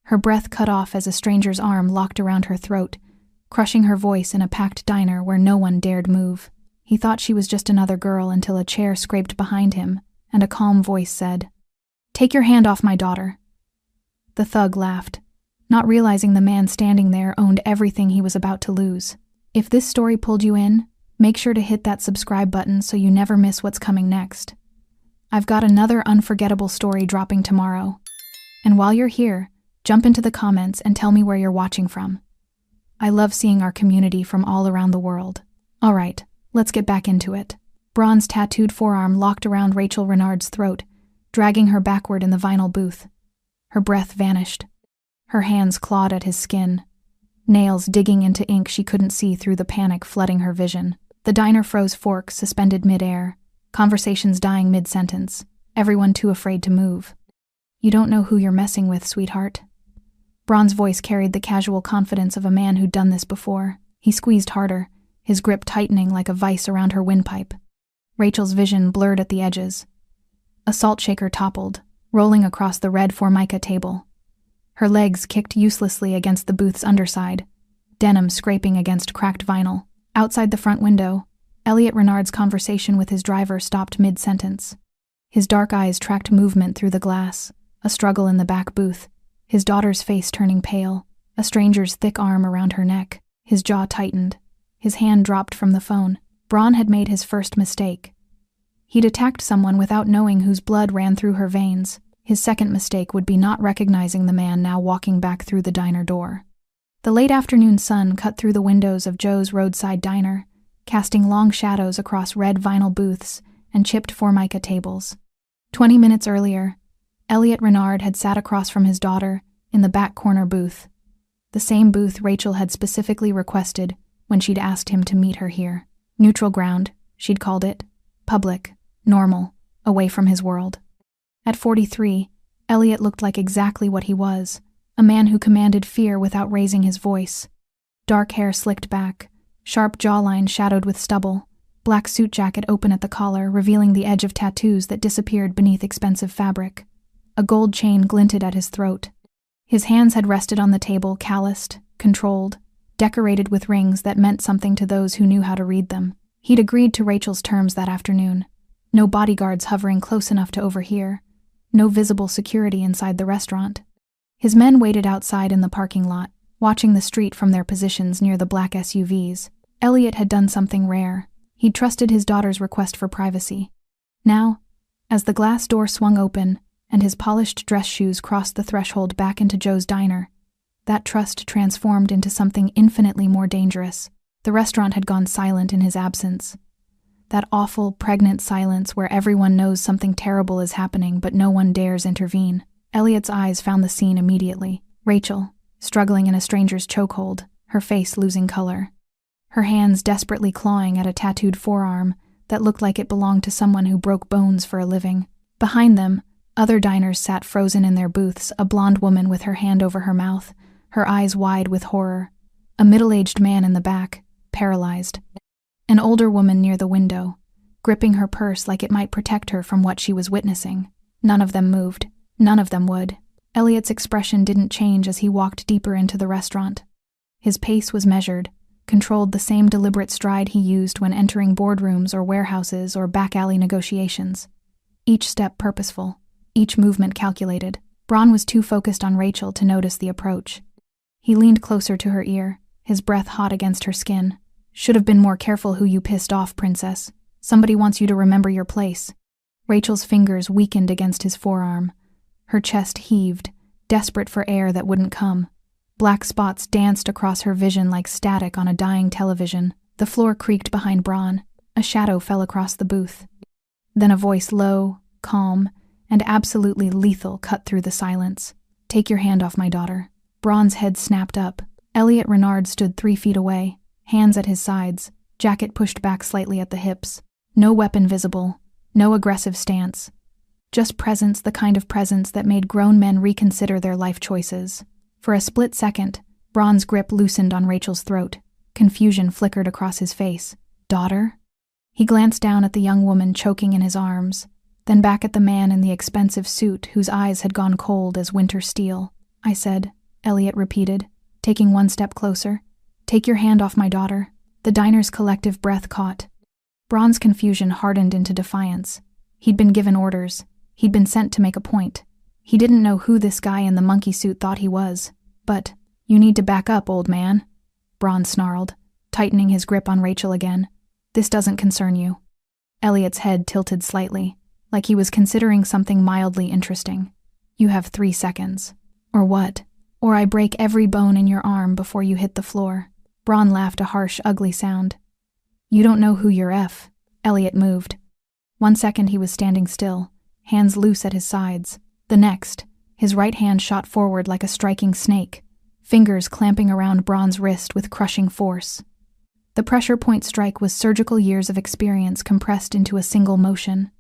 Her breath cut off as a stranger's arm locked around her throat, crushing her voice in a packed diner where no one dared move. He thought she was just another girl until a chair scraped behind him, and a calm voice said, "Take your hand off my daughter." The thug laughed, not realizing the man standing there owned everything he was about to lose. If this story pulled you in, make sure to hit that subscribe button so you never miss what's coming next. I've got another unforgettable story dropping tomorrow. And while you're here, jump into the comments and tell me where you're watching from. I love seeing our community from all around the world. Alright, let's get back into it. Braun's tattooed forearm locked around Rachel Renard's throat, dragging her backward in the vinyl booth. Her breath vanished. Her hands clawed at his skin, nails digging into ink she couldn't see through the panic flooding her vision. The diner froze forks suspended mid-air, conversations dying mid-sentence, everyone too afraid to move. "You don't know who you're messing with, sweetheart." Braun's voice carried the casual confidence of a man who'd done this before. He squeezed harder, his grip tightening like a vice around her windpipe. Rachel's vision blurred at the edges. A salt shaker toppled, rolling across the red Formica table. Her legs kicked uselessly against the booth's underside, denim scraping against cracked vinyl. Outside the front window, Elliot Renard's conversation with his driver stopped mid-sentence. His dark eyes tracked movement through the glass, a struggle in the back booth, his daughter's face turning pale, a stranger's thick arm around her neck. His jaw tightened. His hand dropped from the phone. Braun had made his first mistake. He'd attacked someone without knowing whose blood ran through her veins. His second mistake would be not recognizing the man now walking back through the diner door. The late afternoon sun cut through the windows of Joe's roadside diner, casting long shadows across red vinyl booths and chipped Formica tables. 20 minutes earlier, Elliot Renard had sat across from his daughter in the back corner booth, the same booth Rachel had specifically requested when she'd asked him to meet her here. Neutral ground, she'd called it, public, normal, away from his world. At 43, Elliot looked like exactly what he was, a man who commanded fear without raising his voice. Dark hair slicked back, sharp jawline shadowed with stubble, black suit jacket open at the collar, revealing the edge of tattoos that disappeared beneath expensive fabric. A gold chain glinted at his throat. His hands had rested on the table, calloused, controlled, decorated with rings that meant something to those who knew how to read them. He'd agreed to Rachel's terms that afternoon. No bodyguards hovering close enough to overhear. No visible security inside the restaurant. His men waited outside in the parking lot, watching the street from their positions near the black SUVs. Elliot had done something rare. He'd trusted his daughter's request for privacy. Now, as the glass door swung open and his polished dress shoes crossed the threshold back into Joe's diner, that trust transformed into something infinitely more dangerous. The restaurant had gone silent in his absence. That awful, pregnant silence where everyone knows something terrible is happening but no one dares intervene. Elliot's eyes found the scene immediately. Rachel, struggling in a stranger's chokehold, her face losing color. Her hands desperately clawing at a tattooed forearm that looked like it belonged to someone who broke bones for a living. Behind them, other diners sat frozen in their booths, a blonde woman with her hand over her mouth, her eyes wide with horror. A middle-aged man in the back, paralyzed. An older woman near the window, gripping her purse like it might protect her from what she was witnessing. None of them moved. None of them would. Elliot's expression didn't change as he walked deeper into the restaurant. His pace was measured, controlled the same deliberate stride he used when entering boardrooms or warehouses or back-alley negotiations. Each step purposeful, each movement calculated. Braun was too focused on Rachel to notice the approach. He leaned closer to her ear, his breath hot against her skin. "Should have been more careful who you pissed off, princess. Somebody wants you to remember your place." Rachel's fingers weakened against his forearm. Her chest heaved, desperate for air that wouldn't come. Black spots danced across her vision like static on a dying television. The floor creaked behind Braun. A shadow fell across the booth. Then a voice low, calm, and absolutely lethal cut through the silence. "Take your hand off my daughter." Braun's head snapped up. Elliot Renard stood 3 feet away, hands at his sides, jacket pushed back slightly at the hips. No weapon visible, no aggressive stance. Just presence, the kind of presence that made grown men reconsider their life choices. For a split second, Braun's grip loosened on Rachel's throat. Confusion flickered across his face. "Daughter?" He glanced down at the young woman choking in his arms, then back at the man in the expensive suit whose eyes had gone cold as winter steel. "I said, Elliot repeated, taking one step closer. Take your hand off my daughter. The diner's collective breath caught. Braun's confusion hardened into defiance. He'd been given orders. He'd been sent to make a point. He didn't know who this guy in the monkey suit thought he was. But, you need to back up, old man, Braun snarled, tightening his grip on Rachel again. This doesn't concern you. Elliot's head tilted slightly, like he was considering something mildly interesting. You have 3 seconds. Or what? Or I break every bone in your arm before you hit the floor. Braun laughed a harsh, ugly sound. You don't know who you're F. Elliot moved. 1 second he was standing still, hands loose at his sides. The next, his right hand shot forward like a striking snake, fingers clamping around Braun's wrist with crushing force. The pressure point strike was surgical years of experience compressed into a single motion.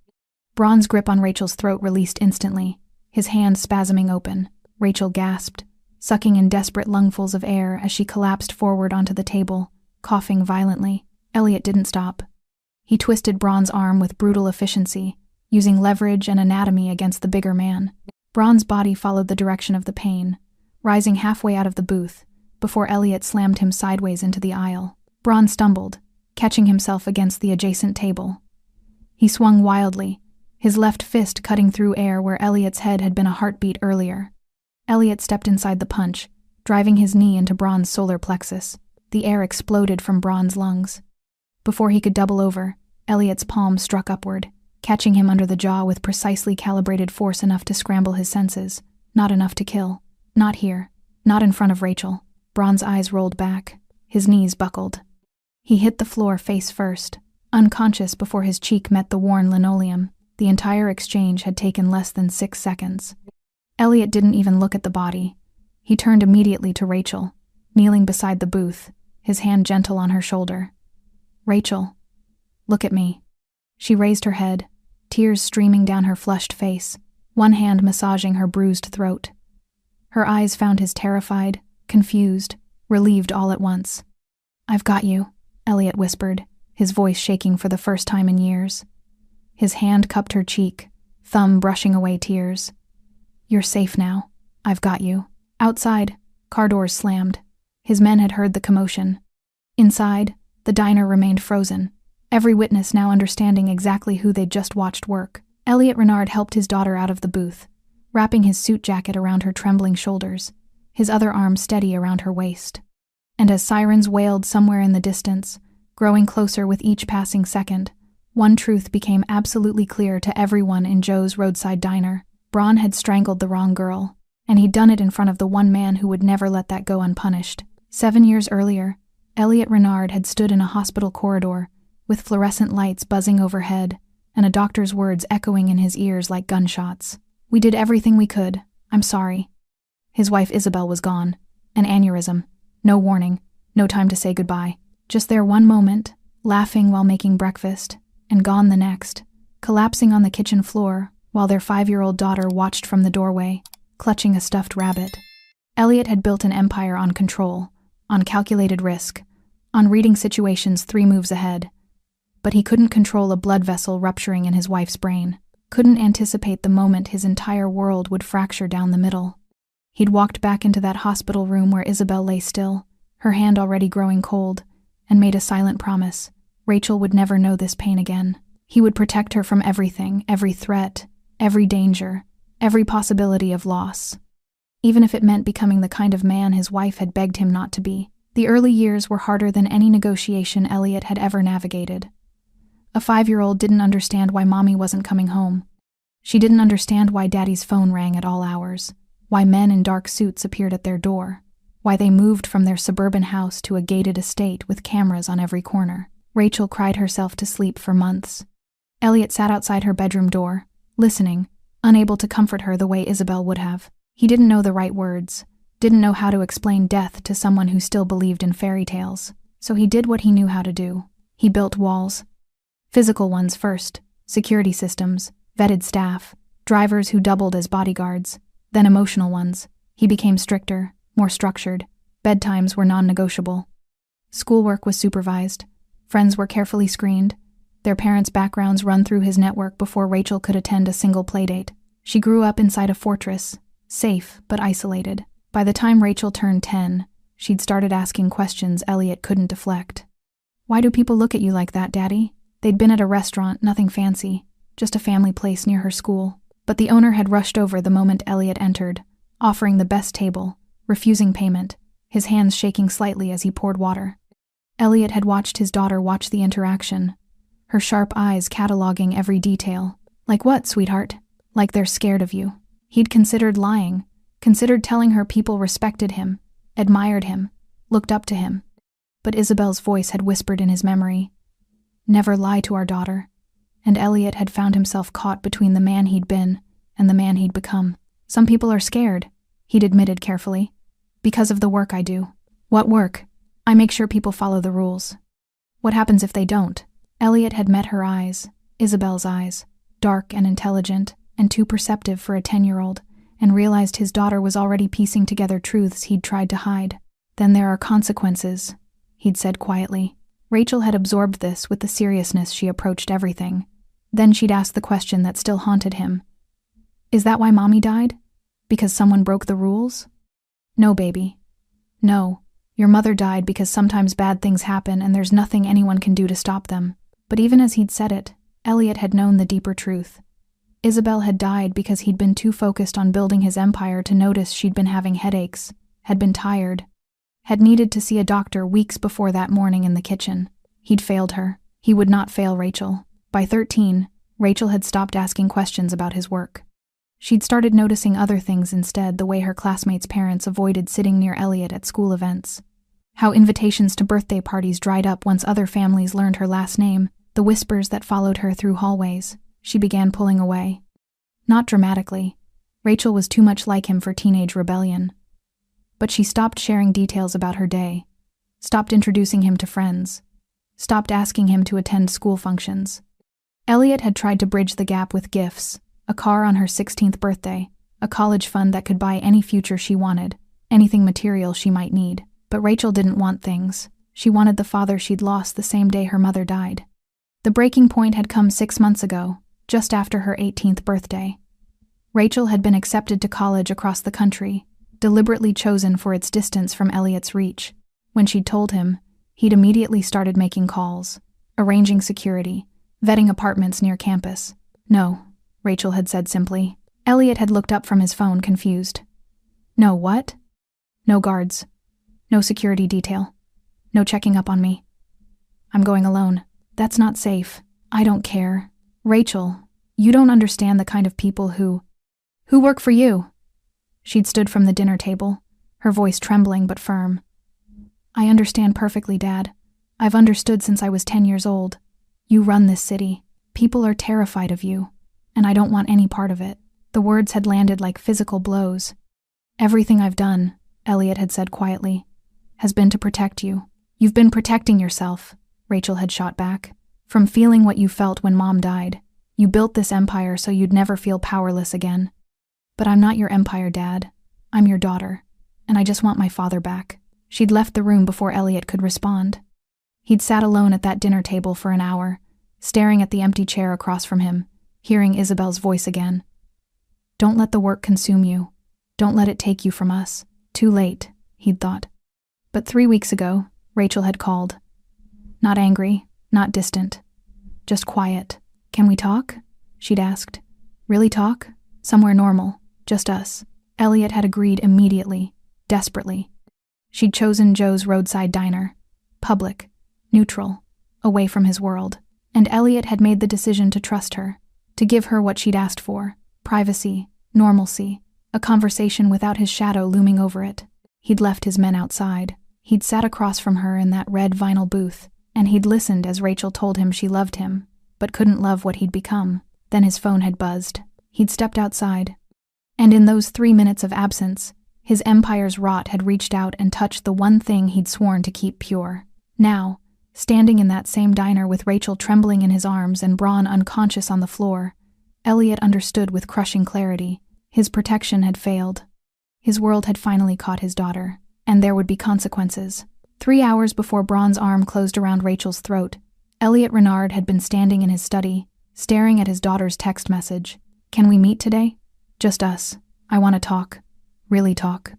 Braun's grip on Rachel's throat released instantly, his hand spasming open. Rachel gasped, sucking in desperate lungfuls of air as she collapsed forward onto the table, coughing violently. Elliot didn't stop. He twisted Braun's arm with brutal efficiency, using leverage and anatomy against the bigger man. Braun's body followed the direction of the pain, rising halfway out of the booth, before Elliot slammed him sideways into the aisle. Braun stumbled, catching himself against the adjacent table. He swung wildly, his left fist cutting through air where Elliot's head had been a heartbeat earlier. Elliot stepped inside the punch, driving his knee into Braun's solar plexus. The air exploded from Braun's lungs. Before he could double over, Elliot's palm struck upward, catching him under the jaw with precisely calibrated force enough to scramble his senses, not enough to kill. Not here, not in front of Rachel. Braun's eyes rolled back, his knees buckled. He hit the floor face first, unconscious before his cheek met the worn linoleum. The entire exchange had taken less than 6 seconds. Elliot didn't even look at the body. He turned immediately to Rachel, kneeling beside the booth, his hand gentle on her shoulder. Rachel, look at me. She raised her head, tears streaming down her flushed face, one hand massaging her bruised throat. Her eyes found his terrified, confused, relieved all at once. I've got you, Elliot whispered, his voice shaking for the first time in years. His hand cupped her cheek, thumb brushing away tears. You're safe now. I've got you. Outside, car doors slammed. His men had heard the commotion. Inside, the diner remained frozen, every witness now understanding exactly who they'd just watched work. Elliot Renard helped his daughter out of the booth, wrapping his suit jacket around her trembling shoulders, his other arm steady around her waist. And as sirens wailed somewhere in the distance, growing closer with each passing second, one truth became absolutely clear to everyone in Joe's roadside diner. Braun had strangled the wrong girl, and he'd done it in front of the one man who would never let that go unpunished. 7 years earlier, Elliot Renard had stood in a hospital corridor, with fluorescent lights buzzing overhead, and a doctor's words echoing in his ears like gunshots. We did everything we could. I'm sorry. His wife Isabel was gone. An aneurysm. No warning. No time to say goodbye. Just there one moment, laughing while making breakfast, and gone the next, collapsing on the kitchen floor while their 5-year-old daughter watched from the doorway, clutching a stuffed rabbit. Elliot had built an empire on control, on calculated risk, on reading situations 3 moves ahead. But he couldn't control a blood vessel rupturing in his wife's brain, couldn't anticipate the moment his entire world would fracture down the middle. He'd walked back into that hospital room where Isabel lay still, her hand already growing cold, and made a silent promise. Rachel would never know this pain again. He would protect her from everything, every threat, every danger, every possibility of loss. Even if it meant becoming the kind of man his wife had begged him not to be. The early years were harder than any negotiation Elliot had ever navigated. A 5-year-old didn't understand why Mommy wasn't coming home. She didn't understand why Daddy's phone rang at all hours, why men in dark suits appeared at their door, why they moved from their suburban house to a gated estate with cameras on every corner. Rachel cried herself to sleep for months. Elliot sat outside her bedroom door, listening, unable to comfort her the way Isabel would have. He didn't know the right words, didn't know how to explain death to someone who still believed in fairy tales, so he did what he knew how to do. He built walls. Physical ones first, security systems, vetted staff, drivers who doubled as bodyguards, then emotional ones. He became stricter, more structured. Bedtimes were non-negotiable. Schoolwork was supervised. Friends were carefully screened, their parents' backgrounds run through his network before Rachel could attend a single playdate. She grew up inside a fortress, safe but isolated. By the time Rachel turned 10, she'd started asking questions Elliot couldn't deflect. "Why do people look at you like that, Daddy?" They'd been at a restaurant, nothing fancy, just a family place near her school. But the owner had rushed over the moment Elliot entered, offering the best table, refusing payment, his hands shaking slightly as he poured water. Elliot had watched his daughter watch the interaction, her sharp eyes cataloging every detail. "Like what, sweetheart?" "Like they're scared of you." He'd considered lying, considered telling her people respected him, admired him, looked up to him. But Isabel's voice had whispered in his memory, "Never lie to our daughter." And Elliot had found himself caught between the man he'd been and the man he'd become. "Some people are scared," he'd admitted carefully, "because of the work I do." "What work?" "I make sure people follow the rules." "What happens if they don't?" Elliot had met her eyes, Isabel's eyes, dark and intelligent, and too perceptive for a 10-year-old, and realized his daughter was already piecing together truths he'd tried to hide. "Then there are consequences," he'd said quietly. Rachel had absorbed this with the seriousness she approached everything. Then she'd asked the question that still haunted him. "Is that why Mommy died? Because someone broke the rules?" "No, baby. No. Your mother died because sometimes bad things happen and there's nothing anyone can do to stop them." But even as he'd said it, Elliot had known the deeper truth. Isabel had died because he'd been too focused on building his empire to notice she'd been having headaches, had been tired, had needed to see a doctor weeks before that morning in the kitchen. He'd failed her. He would not fail Rachel. By 13, Rachel had stopped asking questions about his work. She'd started noticing other things instead, the way her classmates' parents avoided sitting near Elliot at school events, how invitations to birthday parties dried up once other families learned her last name, the whispers that followed her through hallways. She began pulling away. Not dramatically. Rachel was too much like him for teenage rebellion. But she stopped sharing details about her day, stopped introducing him to friends, stopped asking him to attend school functions. Elliot had tried to bridge the gap with gifts, a car on her 16th birthday, a college fund that could buy any future she wanted, anything material she might need. But Rachel didn't want things. She wanted the father she'd lost the same day her mother died. The breaking point had come 6 months ago, just after her 18th birthday. Rachel had been accepted to college across the country, deliberately chosen for its distance from Elliot's reach. When she'd told him, he'd immediately started making calls, arranging security, vetting apartments near campus. "No," Rachel had said simply. Elliot had looked up from his phone, confused. "No what?" "No guards. No security detail. No checking up on me. I'm going alone. That's not safe. I don't care. Rachel, you don't understand the kind of people who work for you." She'd stood from the dinner table, her voice trembling but firm. "I understand perfectly, Dad. I've understood since I was 10 years old. You run this city. People are terrified of you, and I don't want any part of it." The words had landed like physical blows. "Everything I've done," Elliot had said quietly, "has been to protect you." "You've been protecting yourself," Rachel had shot back, "from feeling what you felt when Mom died. You built this empire so you'd never feel powerless again." "But I'm not your empire, Dad. I'm your daughter, and I just want my father back." She'd left the room before Elliot could respond. He'd sat alone at that dinner table for an hour, staring at the empty chair across from him, hearing Isabel's voice again. "Don't let the work consume you. Don't let it take you from us." Too late, he'd thought. But 3 weeks ago, Rachel had called. Not angry, not distant. Just quiet. "Can we talk?" she'd asked. "Really talk? Somewhere normal. Just us." Elliot had agreed immediately, desperately. She'd chosen Joe's roadside diner. Public, neutral, away from his world. And Elliot had made the decision to trust her, to give her what she'd asked for: privacy, normalcy, a conversation without his shadow looming over it. He'd left his men outside. He'd sat across from her in that red vinyl booth, and he'd listened as Rachel told him she loved him, but couldn't love what he'd become. Then his phone had buzzed. He'd stepped outside. And in those 3 minutes of absence, his empire's rot had reached out and touched the one thing he'd sworn to keep pure. Now, standing in that same diner with Rachel trembling in his arms and Braun unconscious on the floor, Elliot understood with crushing clarity. His protection had failed. His world had finally caught his daughter, and there would be consequences. 3 hours before Braun's arm closed around Rachel's throat, Elliot Renard had been standing in his study, staring at his daughter's text message. "Can we meet today? Just us. I want to talk. Really talk."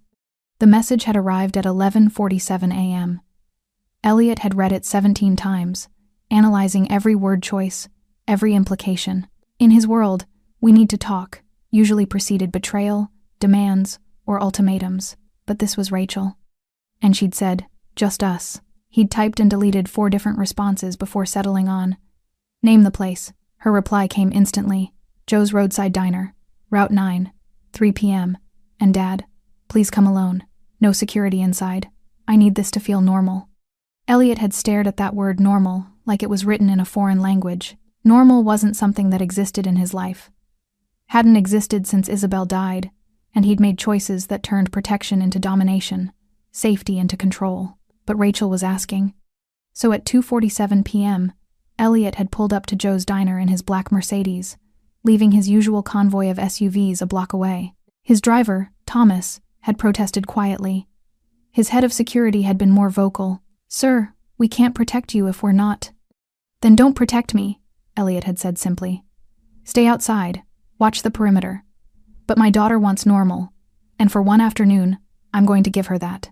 The message had arrived at 11:47 a.m. Elliot had read it 17 times, analyzing every word choice, every implication. In his world, "we need to talk" usually preceded betrayal, demands, or ultimatums, but this was Rachel. And she'd said, "Just us." He'd typed and deleted 4 different responses before settling on, "Name the place." Her reply came instantly, "Joe's Roadside Diner, Route 9, 3 p.m. And Dad, please come alone. No security inside. I need this to feel normal." Elliot had stared at that word normal like it was written in a foreign language. Normal wasn't something that existed in his life. Hadn't existed since Isabel died, and he'd made choices that turned protection into domination, safety into control. But Rachel was asking. So at 2:47 p.m., Elliot had pulled up to Joe's Diner in his black Mercedes, leaving his usual convoy of SUVs a block away. His driver, Thomas, had protested quietly. His head of security had been more vocal. "Sir, we can't protect you if we're not." "Then don't protect me," Elliot had said simply. "Stay outside, watch the perimeter. But my daughter wants normal, and for one afternoon, I'm going to give her that."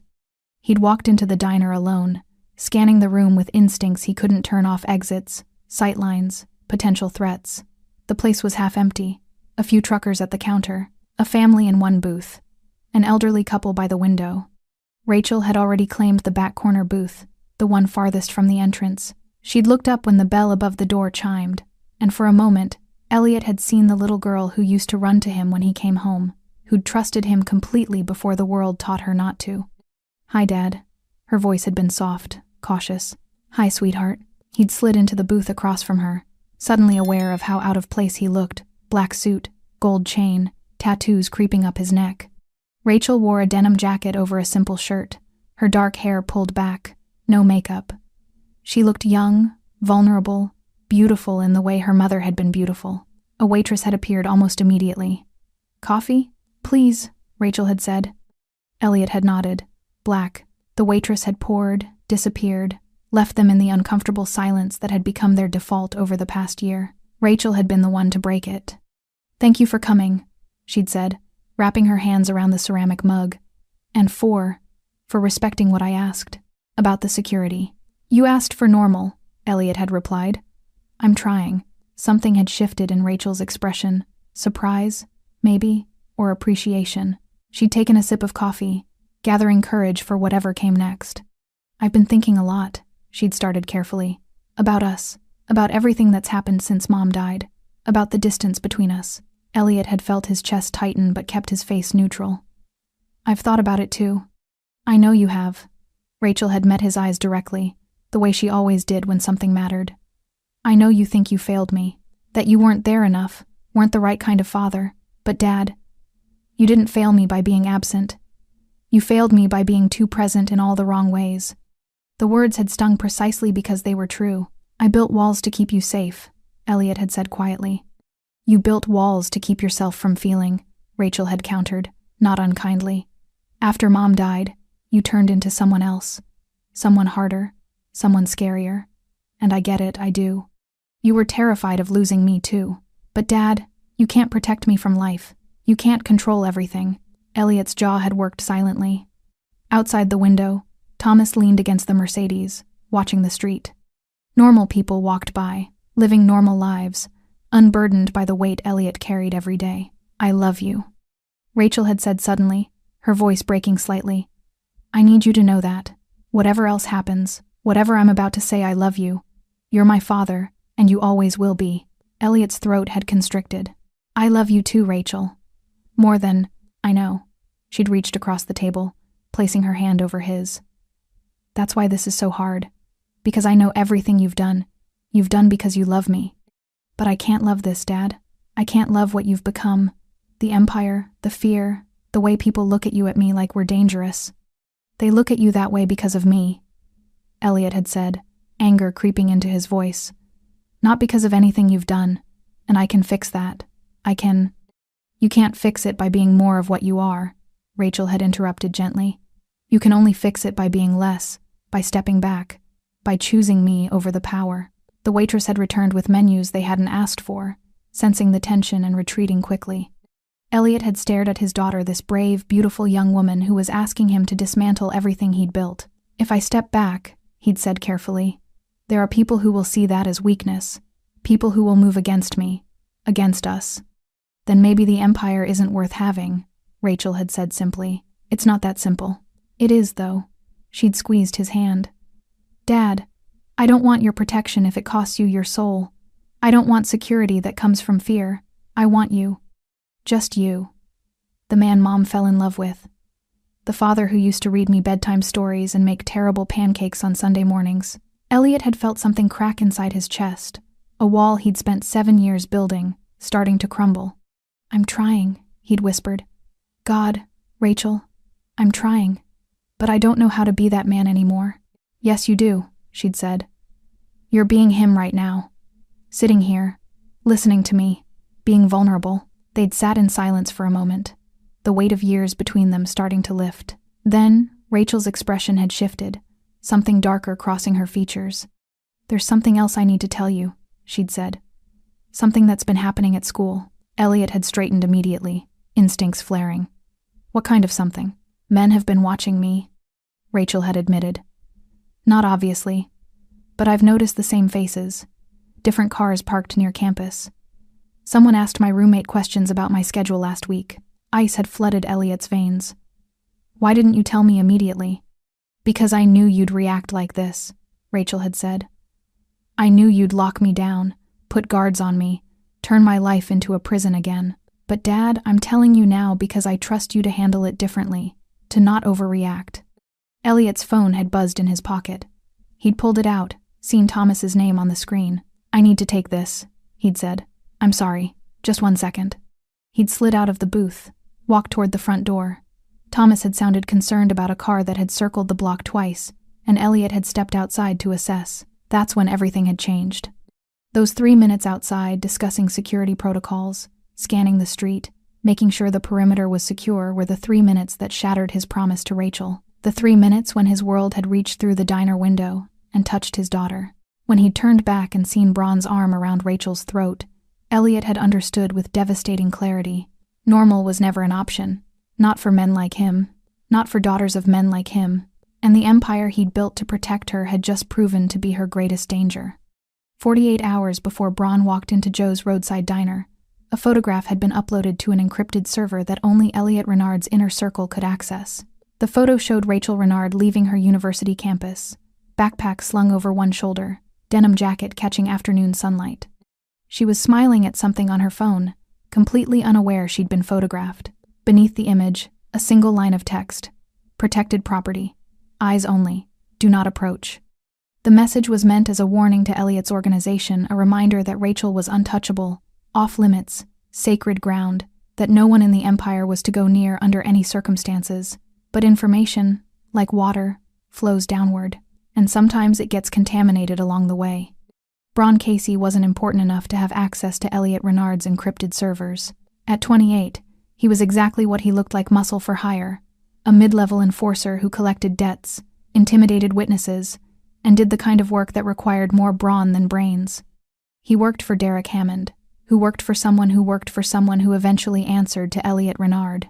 He'd walked into the diner alone, scanning the room with instincts he couldn't turn off: exits, sightlines, potential threats. The place was half empty, a few truckers at the counter, a family in one booth, an elderly couple by the window. Rachel had already claimed the back corner booth, the one farthest from the entrance. She'd looked up when the bell above the door chimed, and for a moment, Elliot had seen the little girl who used to run to him when he came home, who'd trusted him completely before the world taught her not to. "Hi, Dad." Her voice had been soft, cautious. "Hi, sweetheart." He'd slid into the booth across from her, suddenly aware of how out of place he looked: black suit, gold chain, tattoos creeping up his neck. Rachel wore a denim jacket over a simple shirt, her dark hair pulled back, no makeup. She looked young, vulnerable, beautiful in the way her mother had been beautiful. A waitress had appeared almost immediately. "Coffee? Please," Rachel had said. Elliot had nodded. Black. The waitress had poured, disappeared, left them in the uncomfortable silence that had become their default over the past year. Rachel had been the one to break it. "Thank you for coming," she'd said, wrapping her hands around the ceramic mug. "And for respecting what I asked. About the security." "You asked for normal," Elliot had replied. "I'm trying." Something had shifted in Rachel's expression. Surprise, maybe, or appreciation. She'd taken a sip of coffee, gathering courage for whatever came next. "I've been thinking a lot," she'd started carefully. "About us. About everything that's happened since Mom died. About the distance between us." Elliot had felt his chest tighten but kept his face neutral. "I've thought about it too." "I know you have." Rachel had met his eyes directly, the way she always did when something mattered. "I know you think you failed me, that you weren't there enough, weren't the right kind of father, but Dad, you didn't fail me by being absent. You failed me by being too present in all the wrong ways." The words had stung precisely because they were true. "I built walls to keep you safe," Elliot had said quietly. "You built walls to keep yourself from feeling," Rachel had countered, not unkindly. "After Mom died, you turned into someone else. Someone harder, someone scarier. And I get it, I do. You were terrified of losing me too. But Dad, you can't protect me from life. You can't control everything." Elliot's jaw had worked silently. Outside the window, Thomas leaned against the Mercedes, watching the street. Normal people walked by, living normal lives, unburdened by the weight Elliot carried every day. "I love you," Rachel had said suddenly, her voice breaking slightly. "I need you to know that. Whatever else happens, whatever I'm about to say, I love you. You're my father, and you always will be." Elliot's throat had constricted. "I love you too, Rachel. More than, I know." She'd reached across the table, placing her hand over his. "That's why this is so hard. Because I know everything you've done. You've done because you love me. But I can't love this, Dad. I can't love what you've become. The empire, the fear, the way people look at me like we're dangerous. They look at you that way because of me," Elliot had said, anger creeping into his voice. "Not because of anything you've done. And I can fix that. You can't fix it by being more of what you are," Rachel had interrupted gently. "You can only fix it by being less, by stepping back, by choosing me over the power." The waitress had returned with menus they hadn't asked for, sensing the tension and retreating quickly. Elliot had stared at his daughter, this brave, beautiful young woman who was asking him to dismantle everything he'd built. "If I step back," he'd said carefully, "there are people who will see that as weakness. People who will move against me. Against us. Then maybe the empire isn't worth having," Rachel had said simply. "It's not that simple." "It is, though." She'd squeezed his hand. "Dad, I don't want your protection if it costs you your soul. I don't want security that comes from fear. I want you. Just you. The man Mom fell in love with. The father who used to read me bedtime stories and make terrible pancakes on Sunday mornings." Elliot had felt something crack inside his chest, a wall he'd spent 7 years building, starting to crumble. "I'm trying," he'd whispered. "God, Rachel, I'm trying. But I don't know how to be that man anymore." "Yes, you do," she'd said. "You're being him right now. Sitting here, listening to me, being vulnerable." They'd sat in silence for a moment, the weight of years between them starting to lift. Then, Rachel's expression had shifted, something darker crossing her features. "There's something else I need to tell you," she'd said. "Something that's been happening at school." Elliot had straightened immediately, instincts flaring. "What kind of something?" "Men have been watching me," Rachel had admitted. "Not obviously, but I've noticed the same faces. Different cars parked near campus. Someone asked my roommate questions about my schedule last week." Ice had flooded Elliot's veins. "Why didn't you tell me immediately?" "Because I knew you'd react like this," Rachel had said. "I knew you'd lock me down, put guards on me, turn my life into a prison again. But Dad, I'm telling you now because I trust you to handle it differently, to not overreact." Elliot's phone had buzzed in his pocket. He'd pulled it out, seen Thomas's name on the screen. "I need to take this," he'd said. "I'm sorry, just 1 second." He'd slid out of the booth, walked toward the front door. Thomas had sounded concerned about a car that had circled the block twice, and Elliot had stepped outside to assess. That's when everything had changed. Those 3 minutes outside discussing security protocols, scanning the street, making sure the perimeter was secure were the 3 minutes that shattered his promise to Rachel. The 3 minutes when his world had reached through the diner window and touched his daughter. When he'd turned back and seen Braun's arm around Rachel's throat, Elliot had understood with devastating clarity. Normal was never an option. Not for men like him. Not for daughters of men like him. And the empire he'd built to protect her had just proven to be her greatest danger. 48 hours before Braun walked into Joe's roadside diner, a photograph had been uploaded to an encrypted server that only Elliot Renard's inner circle could access. The photo showed Rachel Renard leaving her university campus, backpack slung over one shoulder, denim jacket catching afternoon sunlight. She was smiling at something on her phone, completely unaware she'd been photographed. Beneath the image, a single line of text. "Protected property. Eyes only. Do not approach." The message was meant as a warning to Elliot's organization, a reminder that Rachel was untouchable, off-limits, sacred ground, that no one in the empire was to go near under any circumstances. But information, like water, flows downward, and sometimes it gets contaminated along the way. Braun Casey wasn't important enough to have access to Elliot Renard's encrypted servers. At 28, he was exactly what he looked like, muscle for hire, a mid-level enforcer who collected debts, intimidated witnesses, and did the kind of work that required more brawn than brains. He worked for Derek Hammond, who worked for someone who worked for someone who eventually answered to Elliot Renard.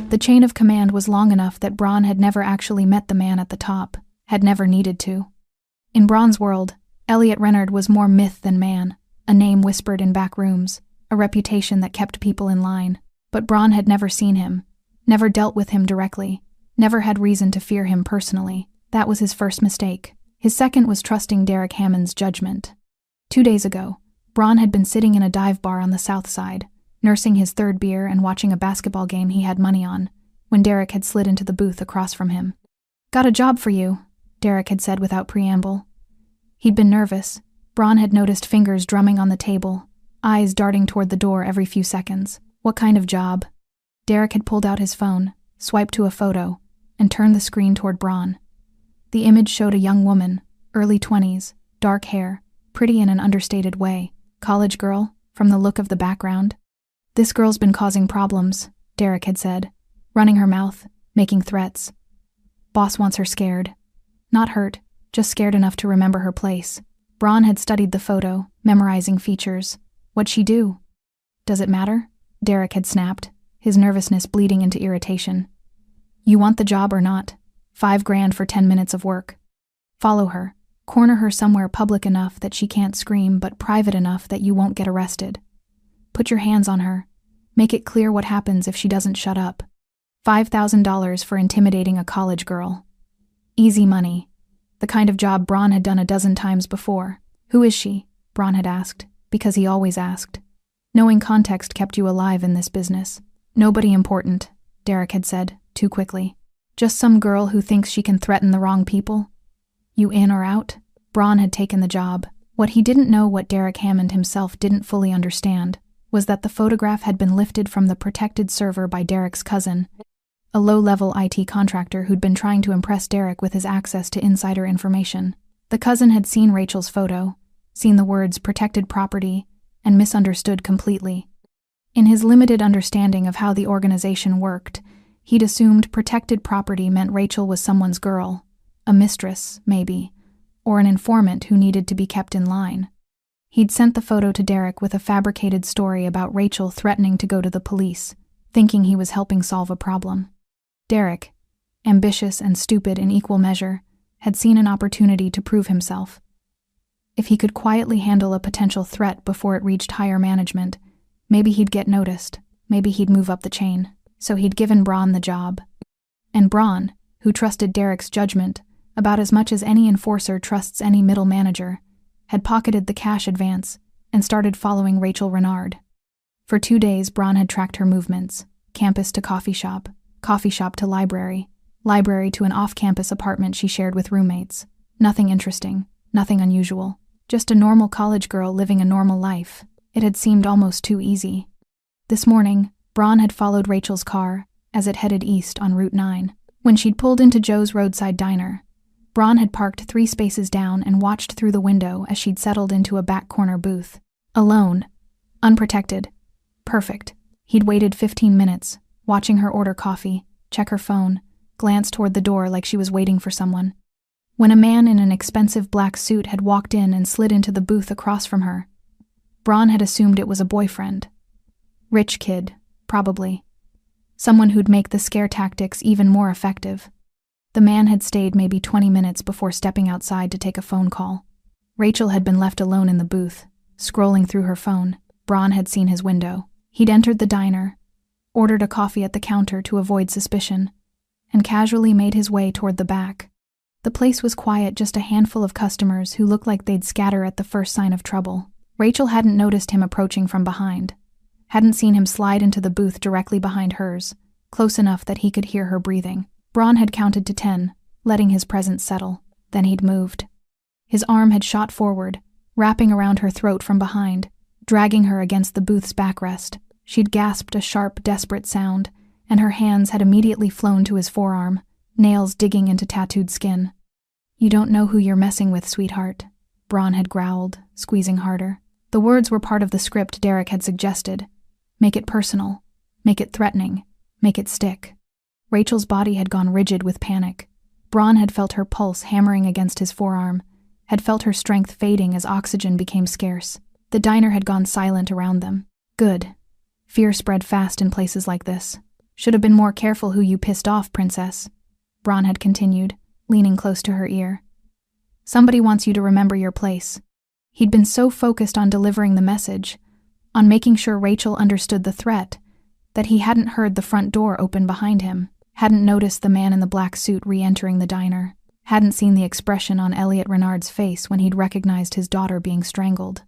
The chain of command was long enough that Braun had never actually met the man at the top, had never needed to. In Braun's world, Elliot Renard was more myth than man, a name whispered in back rooms, a reputation that kept people in line. But Braun had never seen him, never dealt with him directly, never had reason to fear him personally. That was his first mistake. His second was trusting Derek Hammond's judgment. 2 days ago, Braun had been sitting in a dive bar on the south side, nursing his third beer and watching a basketball game he had money on, when Derek had slid into the booth across from him. "Got a job for you," Derek had said without preamble. He'd been nervous. Braun had noticed fingers drumming on the table, eyes darting toward the door every few seconds. "What kind of job?" Derek had pulled out his phone, swiped to a photo, and turned the screen toward Braun. The image showed a young woman, early 20s, dark hair, pretty in an understated way. "College girl, from the look of the background." "This girl's been causing problems," Derek had said, running her mouth, making threats. "Boss wants her scared. Not hurt, just scared enough to remember her place." Braun had studied the photo, memorizing features. "What'd she do?" "Does it matter?" Derek had snapped, his nervousness bleeding into irritation. "You want the job or not? $5,000 for 10 minutes of work. Follow her. Corner her somewhere public enough that she can't scream, but private enough that you won't get arrested. Put your hands on her. Make it clear what happens if she doesn't shut up. $5,000 for intimidating a college girl. Easy money. The kind of job Braun had done a dozen times before. Who is she? Braun had asked, because he always asked. Knowing context kept you alive in this business. Nobody important, Derek had said, too quickly. Just some girl who thinks she can threaten the wrong people? You in or out? Braun had taken the job. What he didn't know, what Derek Hammond himself didn't fully understand, was that the photograph had been lifted from the protected server by Derek's cousin, a low-level IT contractor who'd been trying to impress Derek with his access to insider information. The cousin had seen Rachel's photo, seen the words protected property, and misunderstood completely. In his limited understanding of how the organization worked, he'd assumed protected property meant Rachel was someone's girl, a mistress, maybe, or an informant who needed to be kept in line. He'd sent the photo to Derek with a fabricated story about Rachel threatening to go to the police, thinking he was helping solve a problem. Derek, ambitious and stupid in equal measure, had seen an opportunity to prove himself. If he could quietly handle a potential threat before it reached higher management, maybe he'd get noticed, maybe he'd move up the chain. So he'd given Braun the job. And Braun, who trusted Derek's judgment about as much as any enforcer trusts any middle manager, had pocketed the cash advance and started following Rachel Renard. For 2 days, Braun had tracked her movements, campus to coffee shop to library to an off-campus apartment she shared with roommates. Nothing interesting, nothing unusual, just a normal college girl living a normal life. It had seemed almost too easy. This morning, Braun had followed Rachel's car as it headed east on Route 9. When she'd pulled into Joe's roadside diner, Braun had parked 3 spaces down and watched through the window as she'd settled into a back corner booth. Alone. Unprotected. Perfect. He'd waited 15 minutes, watching her order coffee, check her phone, glance toward the door like she was waiting for someone. When a man in an expensive black suit had walked in and slid into the booth across from her, Braun had assumed it was a boyfriend. Rich kid, probably. Someone who'd make the scare tactics even more effective. The man had stayed maybe 20 minutes before stepping outside to take a phone call. Rachel had been left alone in the booth, scrolling through her phone. Braun had seen his window. He'd entered the diner, ordered a coffee at the counter to avoid suspicion, and casually made his way toward the back. The place was quiet, just a handful of customers who looked like they'd scatter at the first sign of trouble. Rachel hadn't noticed him approaching from behind, hadn't seen him slide into the booth directly behind hers, close enough that he could hear her breathing. Braun had counted to 10, letting his presence settle. Then he'd moved. His arm had shot forward, wrapping around her throat from behind, dragging her against the booth's backrest. She'd gasped a sharp, desperate sound, and her hands had immediately flown to his forearm, nails digging into tattooed skin. "You don't know who you're messing with, sweetheart," Braun had growled, squeezing harder. The words were part of the script Derek had suggested. Make it personal. Make it threatening. Make it stick. Rachel's body had gone rigid with panic. Braun had felt her pulse hammering against his forearm, had felt her strength fading as oxygen became scarce. The diner had gone silent around them. Good. Fear spread fast in places like this. Should have been more careful who you pissed off, princess, Braun had continued, leaning close to her ear. Somebody wants you to remember your place. He'd been so focused on delivering the message, on making sure Rachel understood the threat, that he hadn't heard the front door open behind him, hadn't noticed the man in the black suit re-entering the diner, hadn't seen the expression on Elliot Renard's face when he'd recognized his daughter being strangled.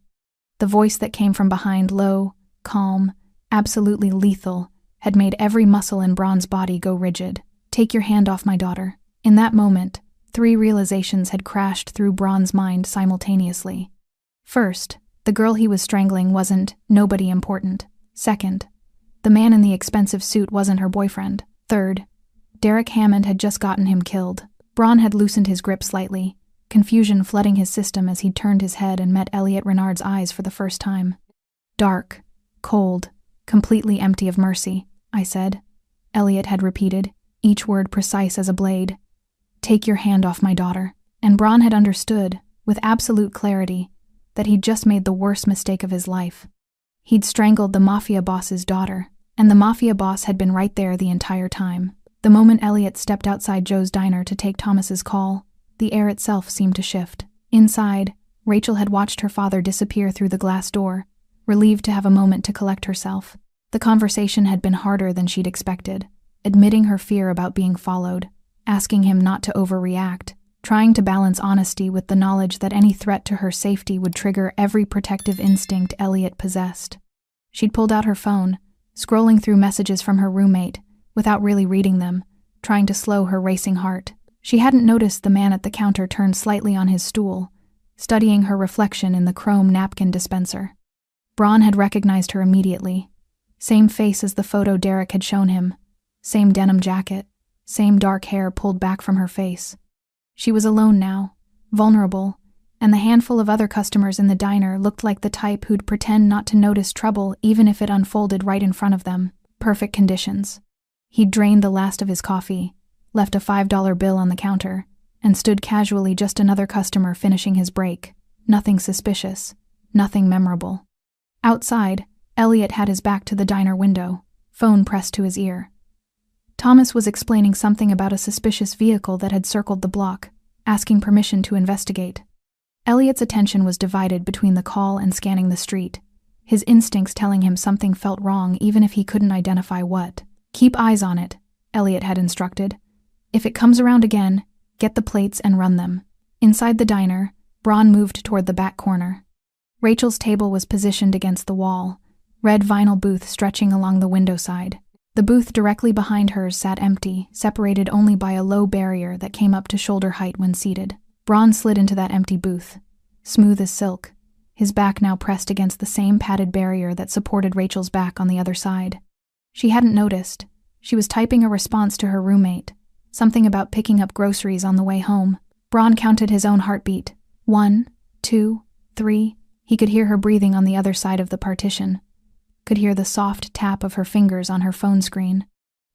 The voice that came from behind, low, calm, absolutely lethal, had made every muscle in Braun's body go rigid. Take your hand off my daughter. In that moment, 3 realizations had crashed through Braun's mind simultaneously. First, the girl he was strangling wasn't nobody important. Second, the man in the expensive suit wasn't her boyfriend. Third, Derek Hammond had just gotten him killed. Braun had loosened his grip slightly, confusion flooding his system as he turned his head and met Elliot Renard's eyes for the first time. Dark, cold, completely empty of mercy, I said. Elliot had repeated, each word precise as a blade. Take your hand off my daughter. And Braun had understood, with absolute clarity, that he'd just made the worst mistake of his life. He'd strangled the Mafia boss's daughter, and the Mafia boss had been right there the entire time. The moment Elliot stepped outside Joe's diner to take Thomas's call, the air itself seemed to shift. Inside, Rachel had watched her father disappear through the glass door, relieved to have a moment to collect herself. The conversation had been harder than she'd expected, admitting her fear about being followed, asking him not to overreact, trying to balance honesty with the knowledge that any threat to her safety would trigger every protective instinct Elliot possessed. She'd pulled out her phone, scrolling through messages from her roommate, without really reading them, trying to slow her racing heart. She hadn't noticed the man at the counter turn slightly on his stool, studying her reflection in the chrome napkin dispenser. Braun had recognized her immediately. Same face as the photo Derek had shown him, same denim jacket, same dark hair pulled back from her face. She was alone now, vulnerable, and the handful of other customers in the diner looked like the type who'd pretend not to notice trouble even if it unfolded right in front of them. Perfect conditions. He'd drained the last of his coffee, left a $5 bill on the counter, and stood casually just another customer finishing his break. Nothing suspicious, nothing memorable. Outside, Elliot had his back to the diner window, phone pressed to his ear. Thomas was explaining something about a suspicious vehicle that had circled the block, asking permission to investigate. Elliot's attention was divided between the call and scanning the street, his instincts telling him something felt wrong even if he couldn't identify what. "Keep eyes on it," Elliot had instructed. "If it comes around again, get the plates and run them." Inside the diner, Braun moved toward the back corner. Rachel's table was positioned against the wall, red vinyl booth stretching along the window side. The booth directly behind hers sat empty, separated only by a low barrier that came up to shoulder height when seated. Braun slid into that empty booth, smooth as silk, his back now pressed against the same padded barrier that supported Rachel's back on the other side. She hadn't noticed. She was typing a response to her roommate, something about picking up groceries on the way home. Braun counted his own heartbeat. 1, 2, 3. He could hear her breathing on the other side of the partition. Could hear the soft tap of her fingers on her phone screen.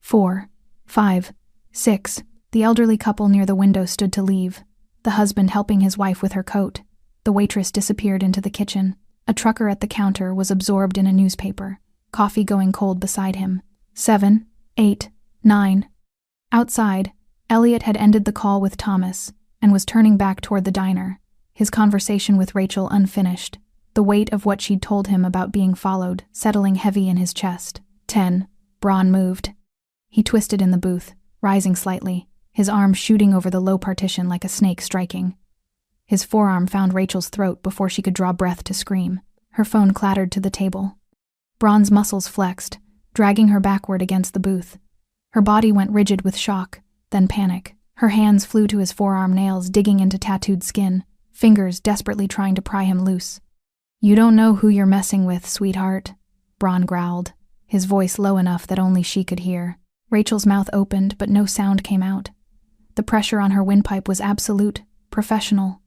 4, 5, 6. The elderly couple near the window stood to leave, the husband helping his wife with her coat. The waitress disappeared into the kitchen. A trucker at the counter was absorbed in a newspaper, coffee going cold beside him. 7, 8, 9. Outside, Elliot had ended the call with Thomas and was turning back toward the diner, his conversation with Rachel unfinished, the weight of what she'd told him about being followed settling heavy in his chest. 10. Braun moved. He twisted in the booth, rising slightly, his arm shooting over the low partition like a snake striking. His forearm found Rachel's throat before she could draw breath to scream. Her phone clattered to the table. Braun's muscles flexed, dragging her backward against the booth. Her body went rigid with shock, then panic. Her hands flew to his forearm nails, digging into tattooed skin, fingers desperately trying to pry him loose. "You don't know who you're messing with, sweetheart," Braun growled, his voice low enough that only she could hear. Rachel's mouth opened, but no sound came out. The pressure on her windpipe was absolute, professional.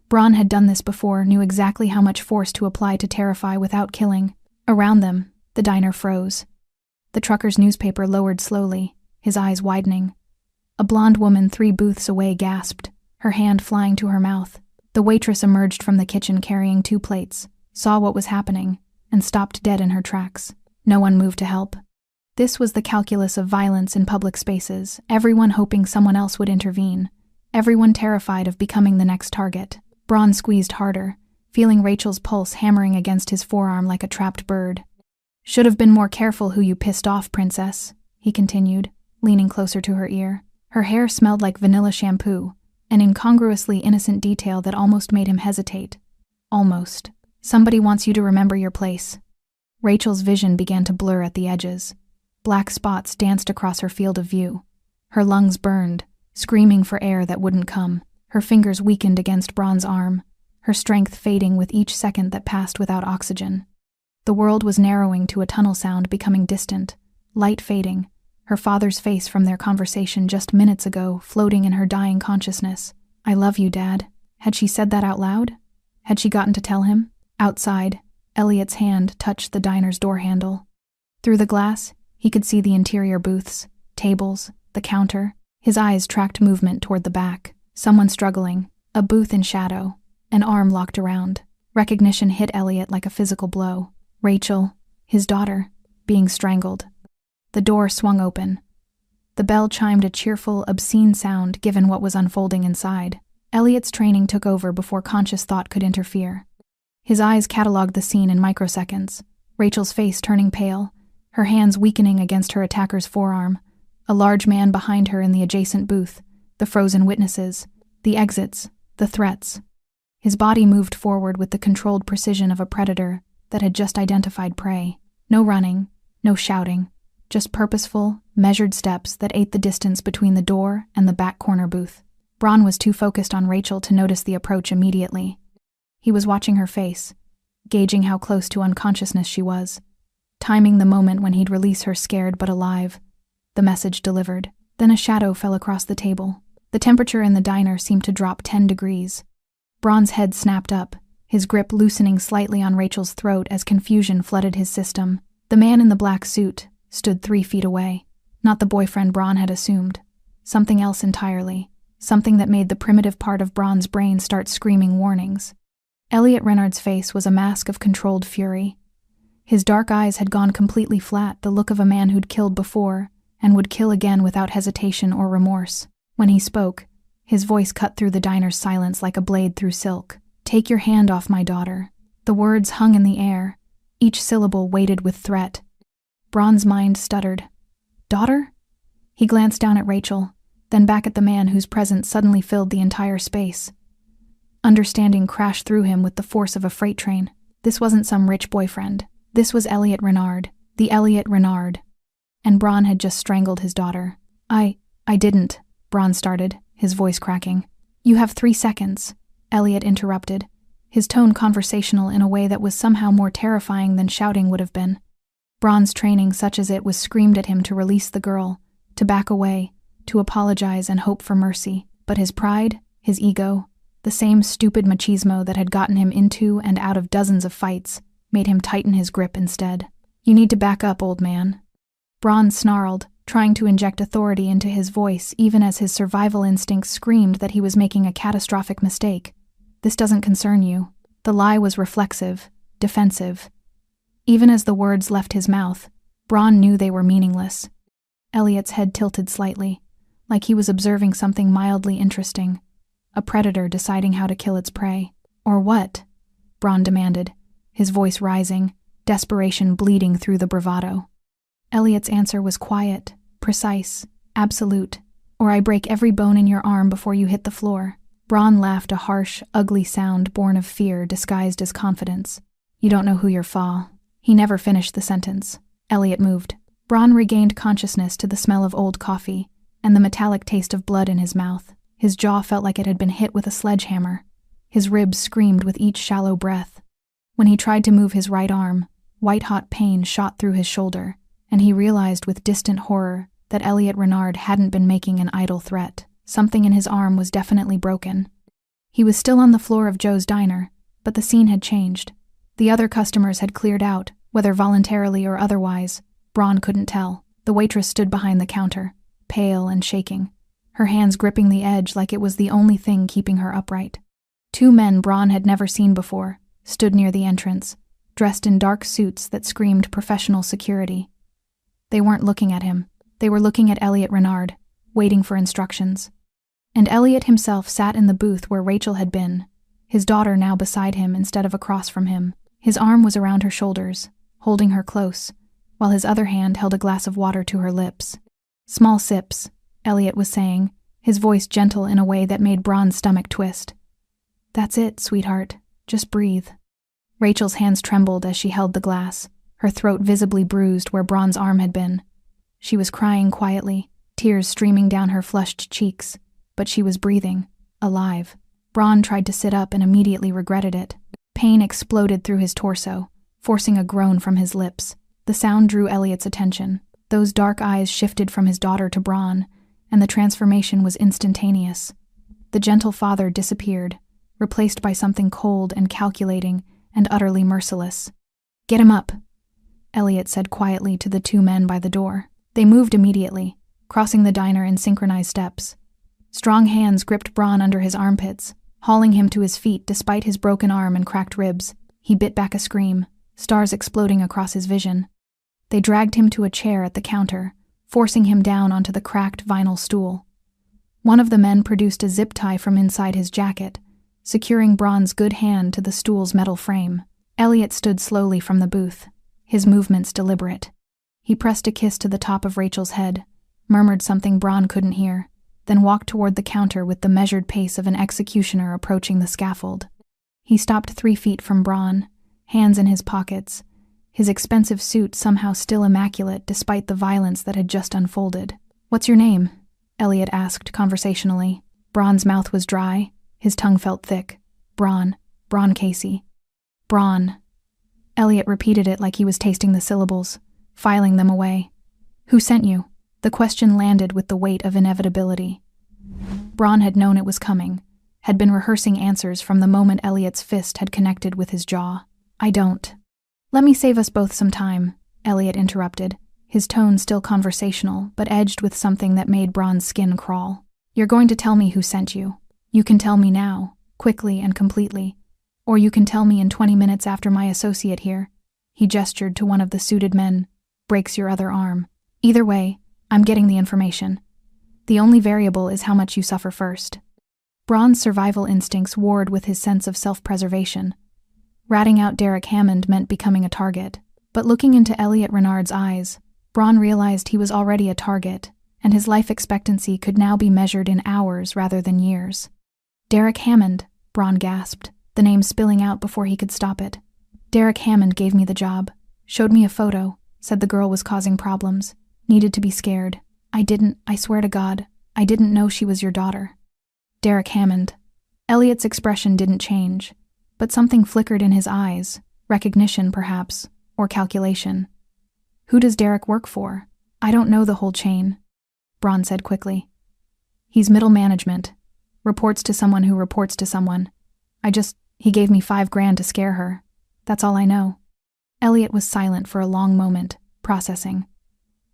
Braun had done this before, knew exactly how much force to apply to terrify without killing. Around them, the diner froze. The trucker's newspaper lowered slowly, his eyes widening. A blonde woman 3 booths away gasped, her hand flying to her mouth. The waitress emerged from the kitchen carrying 2 plates, saw what was happening, and stopped dead in her tracks. No one moved to help. This was the calculus of violence in public spaces, everyone hoping someone else would intervene, everyone terrified of becoming the next target. Braun squeezed harder, feeling Rachel's pulse hammering against his forearm like a trapped bird. "Should have been more careful who you pissed off, princess," he continued, leaning closer to her ear. Her hair smelled like vanilla shampoo, an incongruously innocent detail that almost made him hesitate. Almost. "Somebody wants you to remember your place." Rachel's vision began to blur at the edges. Black spots danced across her field of view. Her lungs burned, screaming for air that wouldn't come. Her fingers weakened against Braun's arm, her strength fading with each second that passed without oxygen. The world was narrowing to a tunnel sound becoming distant, light fading, her father's face from their conversation just minutes ago floating in her dying consciousness. "I love you, Dad." Had she said that out loud? Had she gotten to tell him? Outside, Elliot's hand touched the diner's door handle. Through the glass, he could see the interior booths, tables, the counter. His eyes tracked movement toward the back. Someone struggling, a booth in shadow, an arm locked around. Recognition hit Elliot like a physical blow. Rachel, his daughter, being strangled. The door swung open. The bell chimed a cheerful, obscene sound given what was unfolding inside. Elliot's training took over before conscious thought could interfere. His eyes catalogued the scene in microseconds, Rachel's face turning pale, her hands weakening against her attacker's forearm, a large man behind her in the adjacent booth, the frozen witnesses, the exits, the threats. His body moved forward with the controlled precision of a predator that had just identified prey. No running, no shouting, just purposeful, measured steps that ate the distance between the door and the back corner booth. Braun was too focused on Rachel to notice the approach immediately. He was watching her face, gauging how close to unconsciousness she was, timing the moment when he'd release her scared but alive. The message delivered. Then a shadow fell across the table. The temperature in the diner seemed to drop 10 degrees. Braun's head snapped up, his grip loosening slightly on Rachel's throat as confusion flooded his system. The man in the black suit stood 3 feet away. Not the boyfriend Braun had assumed. Something else entirely. Something that made the primitive part of Braun's brain start screaming warnings. Elliot Renard's face was a mask of controlled fury. His dark eyes had gone completely flat, the look of a man who'd killed before and would kill again without hesitation or remorse. When he spoke, his voice cut through the diner's silence like a blade through silk. "Take your hand off my daughter." The words hung in the air, each syllable weighted with threat. Braun's mind stuttered. "Daughter?" He glanced down at Rachel, then back at the man whose presence suddenly filled the entire space. Understanding crashed through him with the force of a freight train. This wasn't some rich boyfriend. This was Elliot Renard, the Elliot Renard. And Braun had just strangled his daughter. I didn't," Braun started, his voice cracking. "You have 3 seconds," Elliot interrupted, his tone conversational in a way that was somehow more terrifying than shouting would have been. Braun's training, such as it was, screamed at him to release the girl, to back away, to apologize and hope for mercy. But his pride, his ego, the same stupid machismo that had gotten him into and out of dozens of fights, made him tighten his grip instead. "You need to back up, old man." Braun snarled, trying to inject authority into his voice even as his survival instincts screamed that he was making a catastrophic mistake. "This doesn't concern you." The lie was reflexive, defensive. Even as the words left his mouth, Braun knew they were meaningless. Elliot's head tilted slightly, like he was observing something mildly interesting. A predator deciding how to kill its prey. "Or what?" Braun demanded, his voice rising, desperation bleeding through the bravado. Elliot's answer was quiet, precise, absolute. "Or I break every bone in your arm before you hit the floor." Braun laughed, a harsh, ugly sound born of fear disguised as confidence. "You don't know who you're fa." He never finished the sentence. Elliot moved. Braun regained consciousness to the smell of old coffee and the metallic taste of blood in his mouth. His jaw felt like it had been hit with a sledgehammer. His ribs screamed with each shallow breath. When he tried to move his right arm, white-hot pain shot through his shoulder, and he realized with distant horror that Elliot Renard hadn't been making an idle threat. Something in his arm was definitely broken. He was still on the floor of Joe's diner, but the scene had changed. The other customers had cleared out, whether voluntarily or otherwise. Braun couldn't tell. The waitress stood behind the counter, pale and shaking, her hands gripping the edge like it was the only thing keeping her upright. 2 men Braun had never seen before stood near the entrance, dressed in dark suits that screamed professional security. They weren't looking at him. They were looking at Elliot Renard, waiting for instructions. And Elliot himself sat in the booth where Rachel had been, his daughter now beside him instead of across from him. His arm was around her shoulders, holding her close, while his other hand held a glass of water to her lips. "Small sips," Elliot was saying, his voice gentle in a way that made Braun's stomach twist. "That's it, sweetheart. Just breathe." Rachel's hands trembled as she held the glass, her throat visibly bruised where Braun's arm had been. She was crying quietly, tears streaming down her flushed cheeks, but she was breathing, alive. Braun tried to sit up and immediately regretted it. Pain exploded through his torso, forcing a groan from his lips. The sound drew Elliot's attention. Those dark eyes shifted from his daughter to Braun, and the transformation was instantaneous. The gentle father disappeared, replaced by something cold and calculating and utterly merciless. "Get him up," Elliot said quietly to the 2 men by the door. They moved immediately, crossing the diner in synchronized steps. Strong hands gripped Braun under his armpits, hauling him to his feet despite his broken arm and cracked ribs. He bit back a scream, stars exploding across his vision. They dragged him to a chair at the counter, forcing him down onto the cracked vinyl stool. One of the men produced a zip tie from inside his jacket, securing Braun's good hand to the stool's metal frame. Elliot stood slowly from the booth, his movements deliberate. He pressed a kiss to the top of Rachel's head, murmured something Braun couldn't hear, then walked toward the counter with the measured pace of an executioner approaching the scaffold. He stopped 3 feet from Braun, hands in his pockets, his expensive suit somehow still immaculate despite the violence that had just unfolded. "What's your name?" Elliot asked conversationally. Braun's mouth was dry, his tongue felt thick. Braun Casey. Braun. Elliot repeated it like he was tasting the syllables, filing them away. "Who sent you?" The question landed with the weight of inevitability. Braun had known it was coming, had been rehearsing answers from the moment Elliot's fist had connected with his jaw. "I don't." "Let me save us both some time," Elliot interrupted, his tone still conversational but edged with something that made Braun's skin crawl. "You're going to tell me who sent you. You can tell me now, quickly and completely. Or you can tell me in 20 minutes after my associate here." He gestured to one of the suited men. "Breaks your other arm. Either way, I'm getting the information. The only variable is how much you suffer first." Braun's survival instincts warred with his sense of self-preservation. Ratting out Derek Hammond meant becoming a target, but looking into Elliot Renard's eyes, Braun realized he was already a target, and his life expectancy could now be measured in hours rather than years. "Derek Hammond," Braun gasped, the name spilling out before he could stop it. "Derek Hammond gave me the job, showed me a photo, said the girl was causing problems, needed to be scared. I swear to God, I didn't know she was your daughter." Derek Hammond. Elliot's expression didn't change, but something flickered in his eyes, recognition perhaps, or calculation. "Who does Derek work for?" "I don't know the whole chain," Braun said quickly. "He's middle management, reports to someone who reports to someone. He gave me $5,000 to scare her. That's all I know." Elliot was silent for a long moment, processing.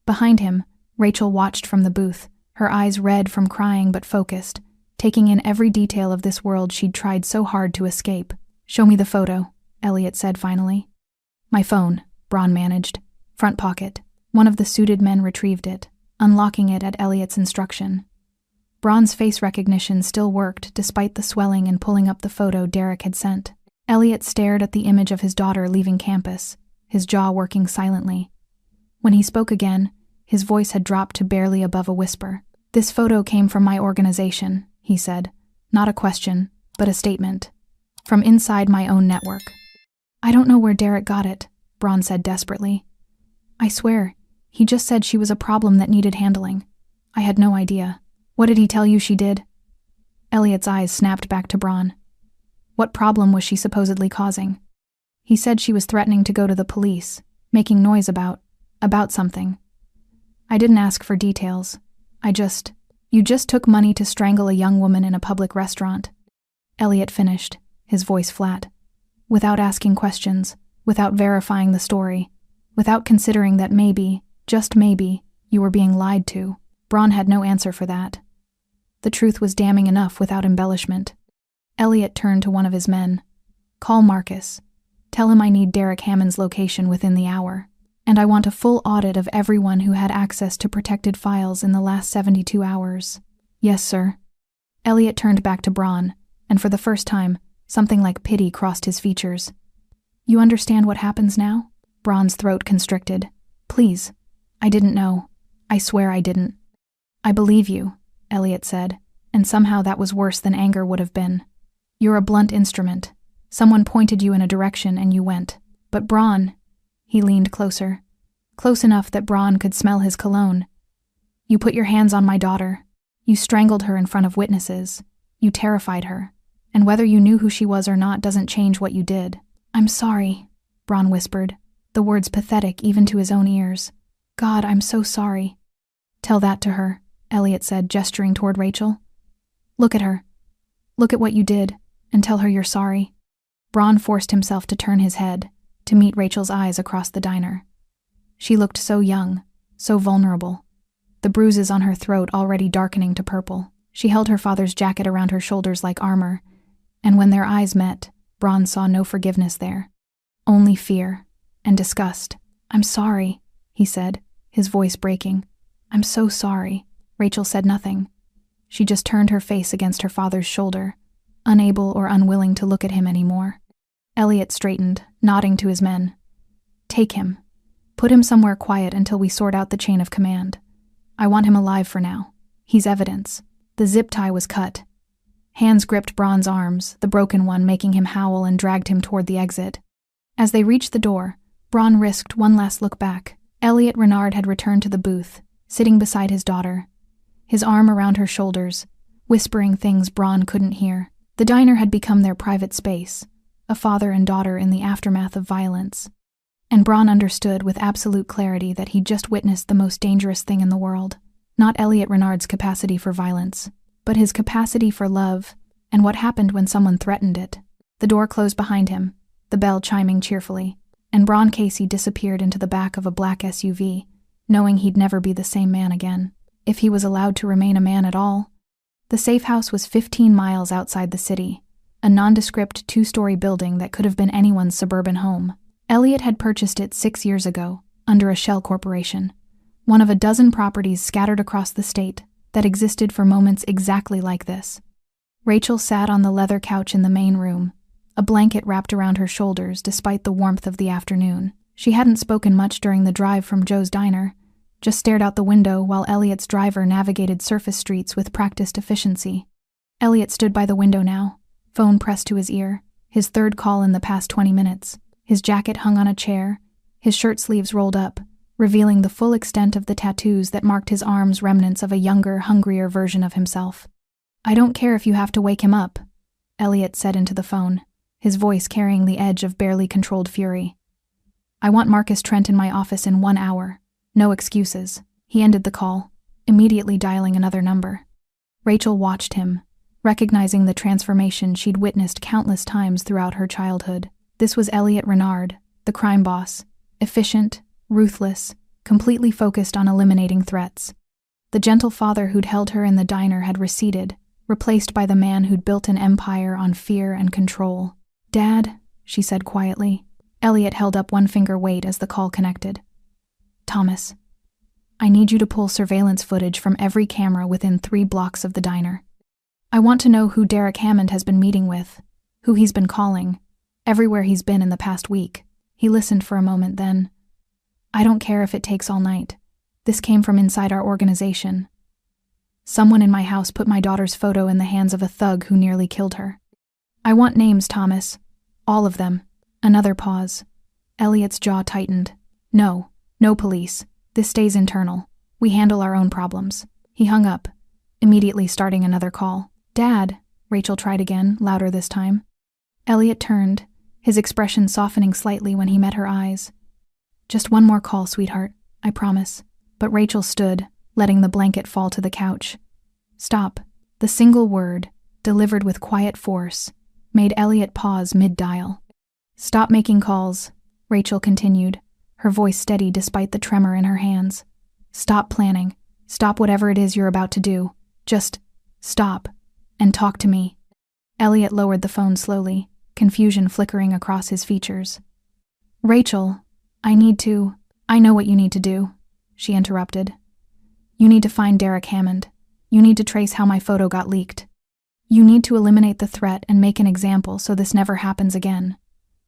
Behind him, Rachel watched from the booth, her eyes red from crying but focused, taking in every detail of this world she'd tried so hard to escape. "Show me the photo," Elliot said finally. "My phone," Braun managed. "Front pocket." One of the suited men retrieved it, unlocking it at Elliot's instruction. Braun's face recognition still worked despite the swelling and pulling up the photo Derek had sent. Elliot stared at the image of his daughter leaving campus, his jaw working silently. When he spoke again, his voice had dropped to barely above a whisper. "This photo came from my organization," he said. "Not a question, but a statement. From inside my own network." "I don't know where Derek got it," Braun said desperately. "I swear, he just said she was a problem that needed handling. I had no idea." "What did he tell you she did?" Elliot's eyes snapped back to Braun. "What problem was she supposedly causing?" "He said she was threatening to go to the police, making noise about something. I didn't ask for details. You just took money to strangle a young woman in a public restaurant." Elliot finished, his voice flat. "Without asking questions, without verifying the story, without considering that maybe, just maybe, you were being lied to." Braun had no answer for that. The truth was damning enough without embellishment. Elliot turned to one of his men. "Call Marcus. Tell him I need Derek Hammond's location within the hour. And I want a full audit of everyone who had access to protected files in the last 72 hours. "Yes, sir." Elliot turned back to Braun, and for the first time, something like pity crossed his features. "You understand what happens now?" Braun's throat constricted. "Please. I didn't know. I swear I didn't." "I believe you," Elliot said, and somehow that was worse than anger would have been. "You're a blunt instrument. Someone pointed you in a direction and you went. But Braun," he leaned closer, close enough that Braun could smell his cologne. "You put your hands on my daughter. You strangled her in front of witnesses. You terrified her. And whether you knew who she was or not doesn't change what you did." "I'm sorry," Braun whispered, the words pathetic even to his own ears. "God, I'm so sorry." "Tell that to her," Elliot said, gesturing toward Rachel. "Look at her. Look at what you did, and tell her you're sorry." Braun forced himself to turn his head, to meet Rachel's eyes across the diner. She looked so young, so vulnerable, the bruises on her throat already darkening to purple. She held her father's jacket around her shoulders like armor, and when their eyes met, Braun saw no forgiveness there. Only fear. and disgust. "I'm sorry," he said, his voice breaking. "I'm so sorry." Rachel said nothing. She just turned her face against her father's shoulder, unable or unwilling to look at him anymore. Elliot straightened, nodding to his men. "Take him. Put him somewhere quiet until we sort out the chain of command. I want him alive for now. He's evidence." The zip tie was cut. Hands gripped Braun's arms, the broken one making him howl, and dragged him toward the exit. As they reached the door, Braun risked one last look back. Elliot Renard had returned to the booth, sitting beside his daughter, his arm around her shoulders, whispering things Braun couldn't hear. The diner had become their private space, a father and daughter in the aftermath of violence. And Braun understood with absolute clarity that he'd just witnessed the most dangerous thing in the world. Not Elliot Renard's capacity for violence, but his capacity for love, and what happened when someone threatened it. The door closed behind him, the bell chiming cheerfully, and Braun Casey disappeared into the back of a black SUV, knowing he'd never be the same man again, if he was allowed to remain a man at all. The safe house was 15 miles outside the city, a nondescript 2-story building that could have been anyone's suburban home. Elliot had purchased it 6 years ago, under a shell corporation, one of a dozen properties scattered across the state that existed for moments exactly like this. Rachel sat on the leather couch in the main room, a blanket wrapped around her shoulders despite the warmth of the afternoon. She hadn't spoken much during the drive from Joe's diner, just stared out the window while Elliot's driver navigated surface streets with practiced efficiency. Elliot stood by the window now, phone pressed to his ear, his third call in the past 20 minutes. His jacket hung on a chair, his shirt sleeves rolled up, revealing the full extent of the tattoos that marked his arms, remnants of a younger, hungrier version of himself. "I don't care if you have to wake him up," Elliot said into the phone, his voice carrying the edge of barely controlled fury. "I want Marcus Trent in my office in 1 hour. No excuses." He ended the call, immediately dialing another number. Rachel watched him, recognizing the transformation she'd witnessed countless times throughout her childhood. This was Elliot Renard, the crime boss, efficient, ruthless, completely focused on eliminating threats. The gentle father who'd held her in the diner had receded, replaced by the man who'd built an empire on fear and control. "Dad," she said quietly. Elliot held up one finger weight as the call connected. "Thomas, I need you to pull surveillance footage from every camera within 3 blocks of the diner. I want to know who Derek Hammond has been meeting with, who he's been calling, everywhere he's been in the past week." He listened for a moment, then, "I don't care if it takes all night. This came from inside our organization. Someone in my house put my daughter's photo in the hands of a thug who nearly killed her. I want names, Thomas. All of them." Another pause. Elliot's jaw tightened. No police. This stays internal. We handle our own problems." He hung up, immediately starting another call. "Dad," Rachel tried again, louder this time. Elliot turned, his expression softening slightly when he met her eyes. "Just one more call, sweetheart, I promise." But Rachel stood, letting the blanket fall to the couch. "Stop." The single word, delivered with quiet force, made Elliot pause mid-dial. "Stop making calls," Rachel continued, her voice steady despite the tremor in her hands. "Stop planning. Stop whatever it is you're about to do. Just stop and talk to me." Elliot lowered the phone slowly, confusion flickering across his features. "Rachel, I know what you need to do," she interrupted. "You need to find Derek Hammond. You need to trace how my photo got leaked. You need to eliminate the threat and make an example so this never happens again.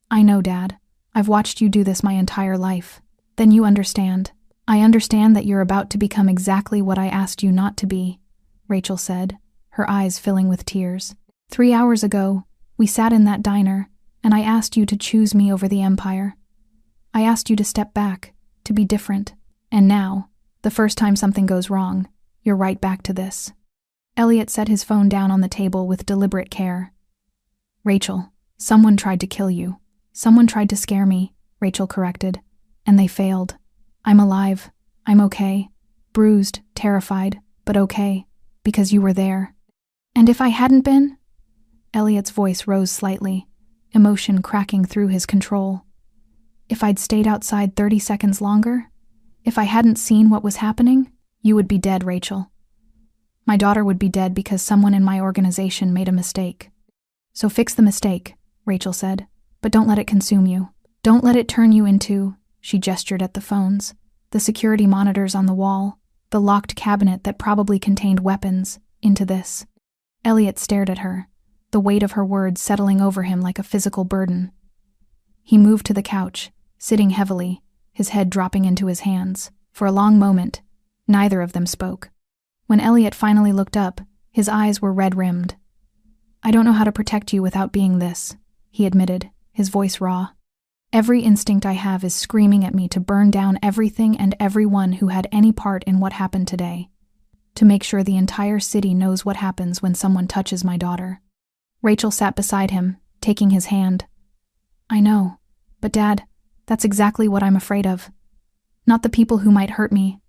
I know, Dad. I've watched you do this my entire life. Then you understand. I understand that you're about to become exactly what I asked you not to be," Rachel said, her eyes filling with tears. 3 hours ago, we sat in that diner, and I asked you to choose me over the Empire. I asked you to step back, to be different, and now, the first time something goes wrong, you're right back to this." Elliot set his phone down on the table with deliberate care. "Rachel, someone tried to kill you. Someone tried to scare me," Rachel corrected, "and they failed. I'm alive. I'm okay. Bruised, terrified, but okay, because you were there. And if I hadn't been?" Elliot's voice rose slightly, emotion cracking through his control. "If I'd stayed outside 30 seconds longer? If I hadn't seen what was happening? You would be dead, Rachel. My daughter would be dead because someone in my organization made a mistake. So fix the mistake," Rachel said, "but don't let it consume you. Don't let it turn you into, she gestured at the phones, the security monitors on the wall, the locked cabinet that probably contained weapons, into this. Elliot stared at her, the weight of her words settling over him like a physical burden. He moved to the couch, sitting heavily, his head dropping into his hands. For a long moment, neither of them spoke. When Elliot finally looked up, his eyes were red-rimmed. I don't know how to protect you without being this, he admitted, his voice raw. Every instinct I have is screaming at me to burn down everything and everyone who had any part in what happened today. To make sure the entire city knows what happens when someone touches my daughter. Rachel sat beside him, taking his hand. I know, but Dad, that's exactly what I'm afraid of. Not the people who might hurt me.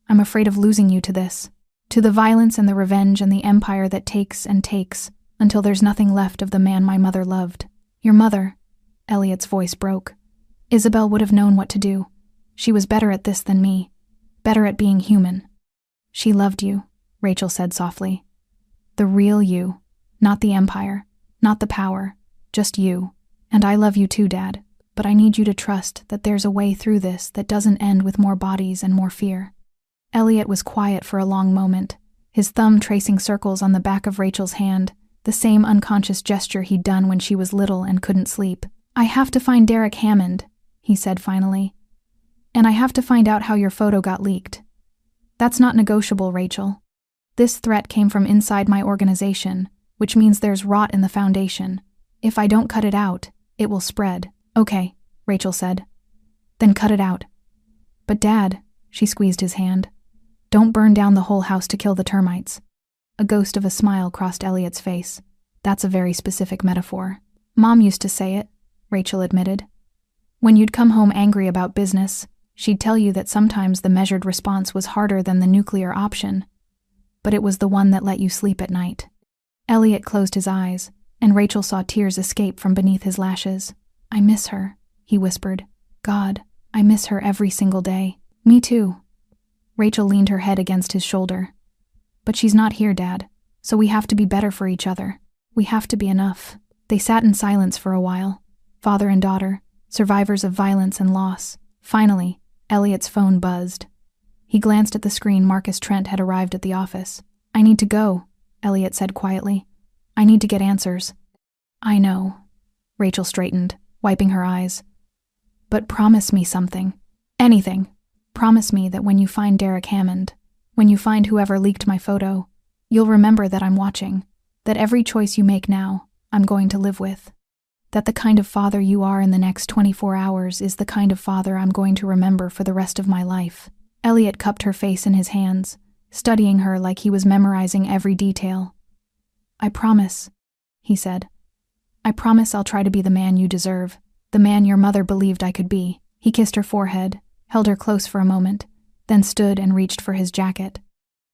I'm afraid of losing you to this. To the violence and the revenge and the empire that takes and takes, until there's nothing left of the man my mother loved. Your mother, Elliot's voice broke. Isabel would have known what to do. She was better at this than me. Better at being human. She loved you, Rachel said softly. The real you. Not the empire. Not the power. Just you. And I love you too, Dad. But I need you to trust that there's a way through this that doesn't end with more bodies and more fear. Elliot was quiet for a long moment, his thumb tracing circles on the back of Rachel's hand, the same unconscious gesture he'd done when she was little and couldn't sleep. I have to find Derek Hammond, he said finally. And I have to find out how your photo got leaked. That's not negotiable, Rachel. This threat came from inside my organization, which means there's rot in the foundation. If I don't cut it out, it will spread. Okay, Rachel said. Then cut it out. But Dad, she squeezed his hand. Don't burn down the whole house to kill the termites. A ghost of a smile crossed Elliot's face. That's a very specific metaphor. Mom used to say it, Rachel admitted. When you'd come home angry about business, she'd tell you that sometimes the measured response was harder than the nuclear option, but it was the one that let you sleep at night. Elliot closed his eyes, and Rachel saw tears escape from beneath his lashes. I miss her, he whispered. God, I miss her every single day. Me too. Rachel leaned her head against his shoulder. But she's not here, Dad, so we have to be better for each other. We have to be enough. They sat in silence for a while, father and daughter, survivors of violence and loss. Finally, Elliot's phone buzzed. He glanced at the screen. Marcus Trent had arrived at the office. I need to go, Elliot said quietly. I need to get answers. I know. Rachel straightened, wiping her eyes. But promise me something. Anything. Promise me that when you find Derek Hammond, when you find whoever leaked my photo, you'll remember that I'm watching, that every choice you make now, I'm going to live with. That the kind of father you are in the next 24 hours is the kind of father I'm going to remember for the rest of my life. Elliot cupped her face in his hands, studying her like he was memorizing every detail. I promise, he said. I promise I'll try to be the man you deserve, the man your mother believed I could be. He kissed her forehead, held her close for a moment, then stood and reached for his jacket.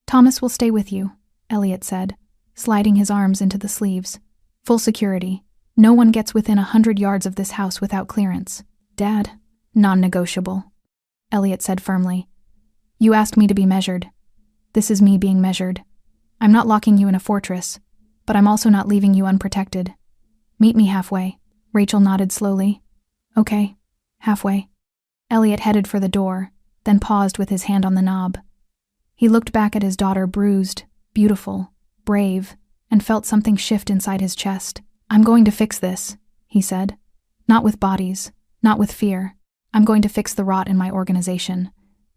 Thomas will stay with you, Elliot said, sliding his arms into the sleeves. Full security. No one gets within 100 yards of this house without clearance. Dad, non-negotiable, Elliot said firmly. You asked me to be measured. This is me being measured. I'm not locking you in a fortress, but I'm also not leaving you unprotected. Meet me halfway. Rachel nodded slowly. Okay, halfway. Elliot headed for the door, then paused with his hand on the knob. He looked back at his daughter, bruised, beautiful, brave, and felt something shift inside his chest. I'm going to fix this, he said. Not with bodies, not with fear. I'm going to fix the rot in my organization,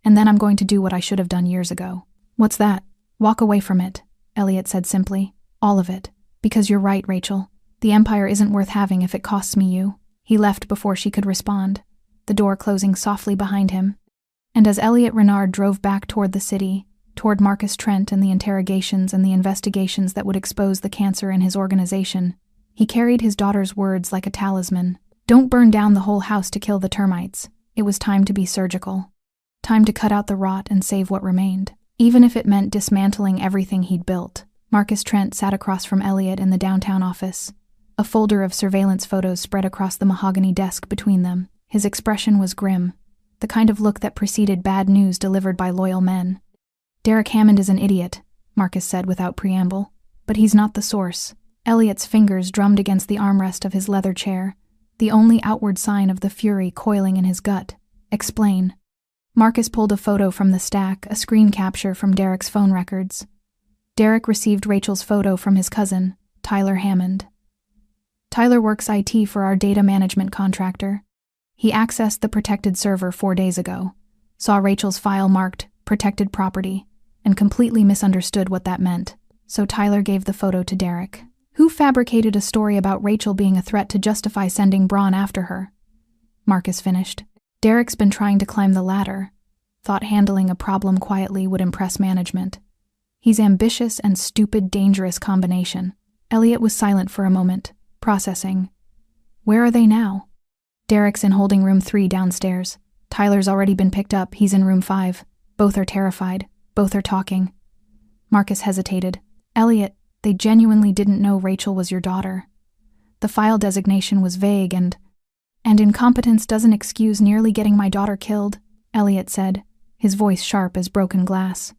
and then I'm going to do what I should have done years ago. What's that? Walk away from it, Elliot said simply. All of it. Because you're right, Rachel. The empire isn't worth having if it costs me you. He left before she could respond, the door closing softly behind him. And as Elliot Renard drove back toward the city, toward Marcus Trent and the interrogations and the investigations that would expose the cancer in his organization, he carried his daughter's words like a talisman. Don't burn down the whole house to kill the termites. It was time to be surgical. Time to cut out the rot and save what remained. Even if it meant dismantling everything he'd built. Marcus Trent sat across from Elliot in the downtown office. A folder of surveillance photos spread across the mahogany desk between them. His expression was grim, the kind of look that preceded bad news delivered by loyal men. Derek Hammond is an idiot, Marcus said without preamble. But he's not the source. Elliot's fingers drummed against the armrest of his leather chair, the only outward sign of the fury coiling in his gut. Explain. Marcus pulled a photo from the stack, a screen capture from Derek's phone records. Derek received Rachel's photo from his cousin, Tyler Hammond. Tyler works IT for our data management contractor. He accessed the protected server 4 days ago, saw Rachel's file marked protected property, and completely misunderstood what that meant, so Tyler gave the photo to Derek, who fabricated a story about Rachel being a threat to justify sending Braun after her. Marcus finished. Derek's been trying to climb the ladder, thought handling a problem quietly would impress management. He's ambitious and stupid, dangerous combination. Elliot was silent for a moment, processing. Where are they now? Derek's in holding room 3 downstairs. Tyler's already been picked up, he's in room 5. Both are terrified, both are talking. Marcus hesitated. Elliot, they genuinely didn't know Rachel was your daughter. The file designation was vague and incompetence doesn't excuse nearly getting my daughter killed, Elliot said, his voice sharp as broken glass.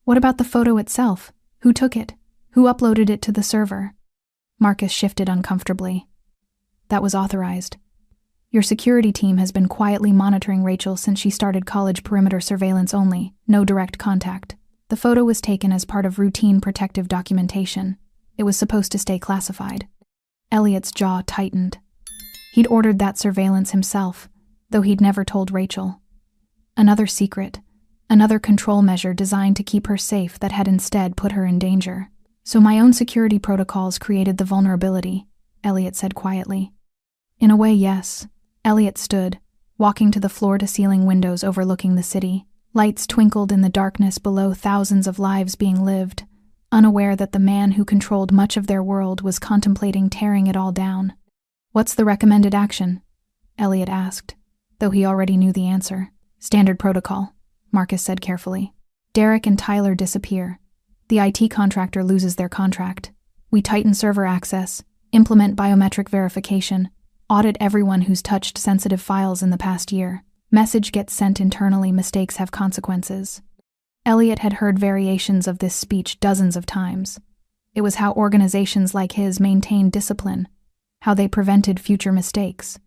What about the photo itself? Who took it? Who uploaded it to the server? Marcus shifted uncomfortably. That was authorized. Your security team has been quietly monitoring Rachel since she started college perimeter surveillance only, no direct contact. The photo was taken as part of routine protective documentation. It was supposed to stay classified. Elliot's jaw tightened. He'd ordered that surveillance himself, though he'd never told Rachel. Another secret, another control measure designed to keep her safe that had instead put her in danger. So my own security protocols created the vulnerability, Elliot said quietly. In a way, yes. Elliot stood, walking to the floor-to-ceiling windows overlooking the city. Lights twinkled in the darkness below, thousands of lives being lived, unaware that the man who controlled much of their world was contemplating tearing it all down. What's the recommended action? Elliot asked, though he already knew the answer. Standard protocol, Marcus said carefully. Derek and Tyler disappear. The IT contractor loses their contract. We tighten server access, implement biometric verification, audit everyone who's touched sensitive files in the past year. Message gets sent internally, mistakes have consequences. Elliot had heard variations of this speech dozens of times. It was how organizations like his maintained discipline, how they prevented future mistakes.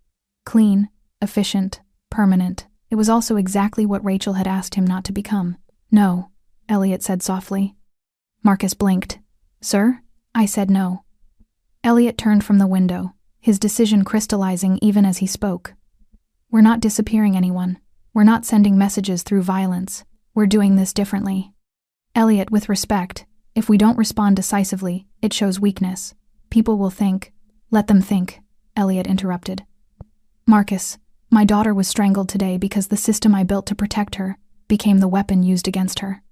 Clean, efficient, permanent. It was also exactly what Rachel had asked him not to become. No, Elliot said softly. Marcus blinked. Sir? I said no. Elliot turned from the window, his decision crystallizing even as he spoke. We're not disappearing anyone. We're not sending messages through violence. We're doing this differently. Elliot, with respect, if we don't respond decisively, it shows weakness. People will think. Let them think, Elliot interrupted. Marcus, my daughter was strangled today because the system I built to protect her became the weapon used against her.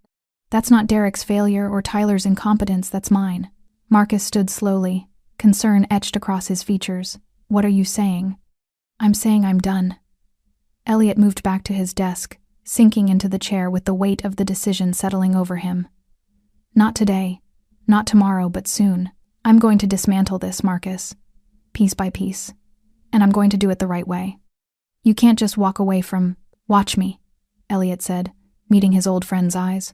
That's not Derek's failure or Tyler's incompetence, that's mine. Marcus stood slowly, concern etched across his features. What are you saying? I'm saying I'm done. Elliot moved back to his desk, sinking into the chair with the weight of the decision settling over him. Not today, not tomorrow, but soon. I'm going to dismantle this, Marcus, piece by piece, and I'm going to do it the right way. You can't just walk away from, watch me, Elliot said, meeting his old friend's eyes.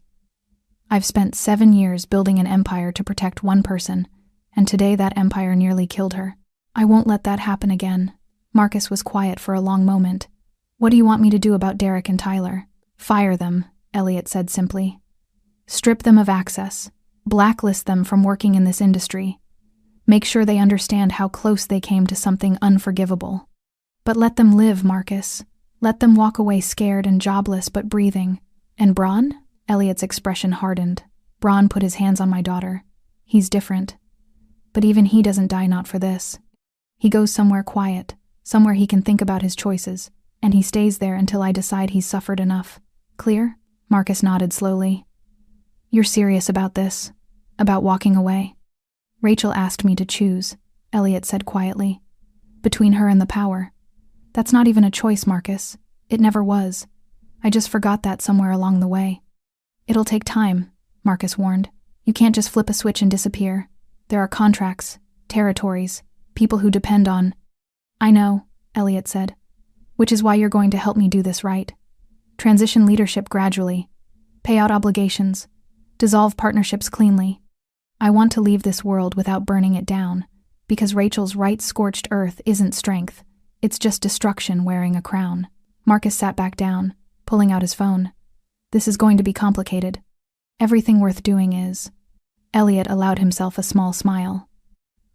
I've spent 7 years building an empire to protect one person, and today that empire nearly killed her. I won't let that happen again. Marcus was quiet for a long moment. What do you want me to do about Derek and Tyler? Fire them, Elliot said simply. Strip them of access. Blacklist them from working in this industry. Make sure they understand how close they came to something unforgivable. But let them live, Marcus. Let them walk away scared and jobless but breathing. And Braun? Elliot's expression hardened. Braun put his hands on my daughter. He's different. But even he doesn't die not for this. He goes somewhere quiet, somewhere he can think about his choices, and he stays there until I decide he's suffered enough. Clear? Marcus nodded slowly. You're serious about this? About walking away? Rachel asked me to choose, Elliot said quietly. Between her and the power. That's not even a choice, Marcus. It never was. I just forgot that somewhere along the way. It'll take time, Marcus warned. You can't just flip a switch and disappear. There are contracts, territories, people who depend on... I know, Elliot said. Which is why you're going to help me do this right. Transition leadership gradually. Pay out obligations. Dissolve partnerships cleanly. I want to leave this world without burning it down, Because Rachel's right scorched earth isn't strength. It's just destruction wearing a crown. Marcus sat back down, pulling out his phone. This is going to be complicated. Everything worth doing is. Elliot allowed himself a small smile.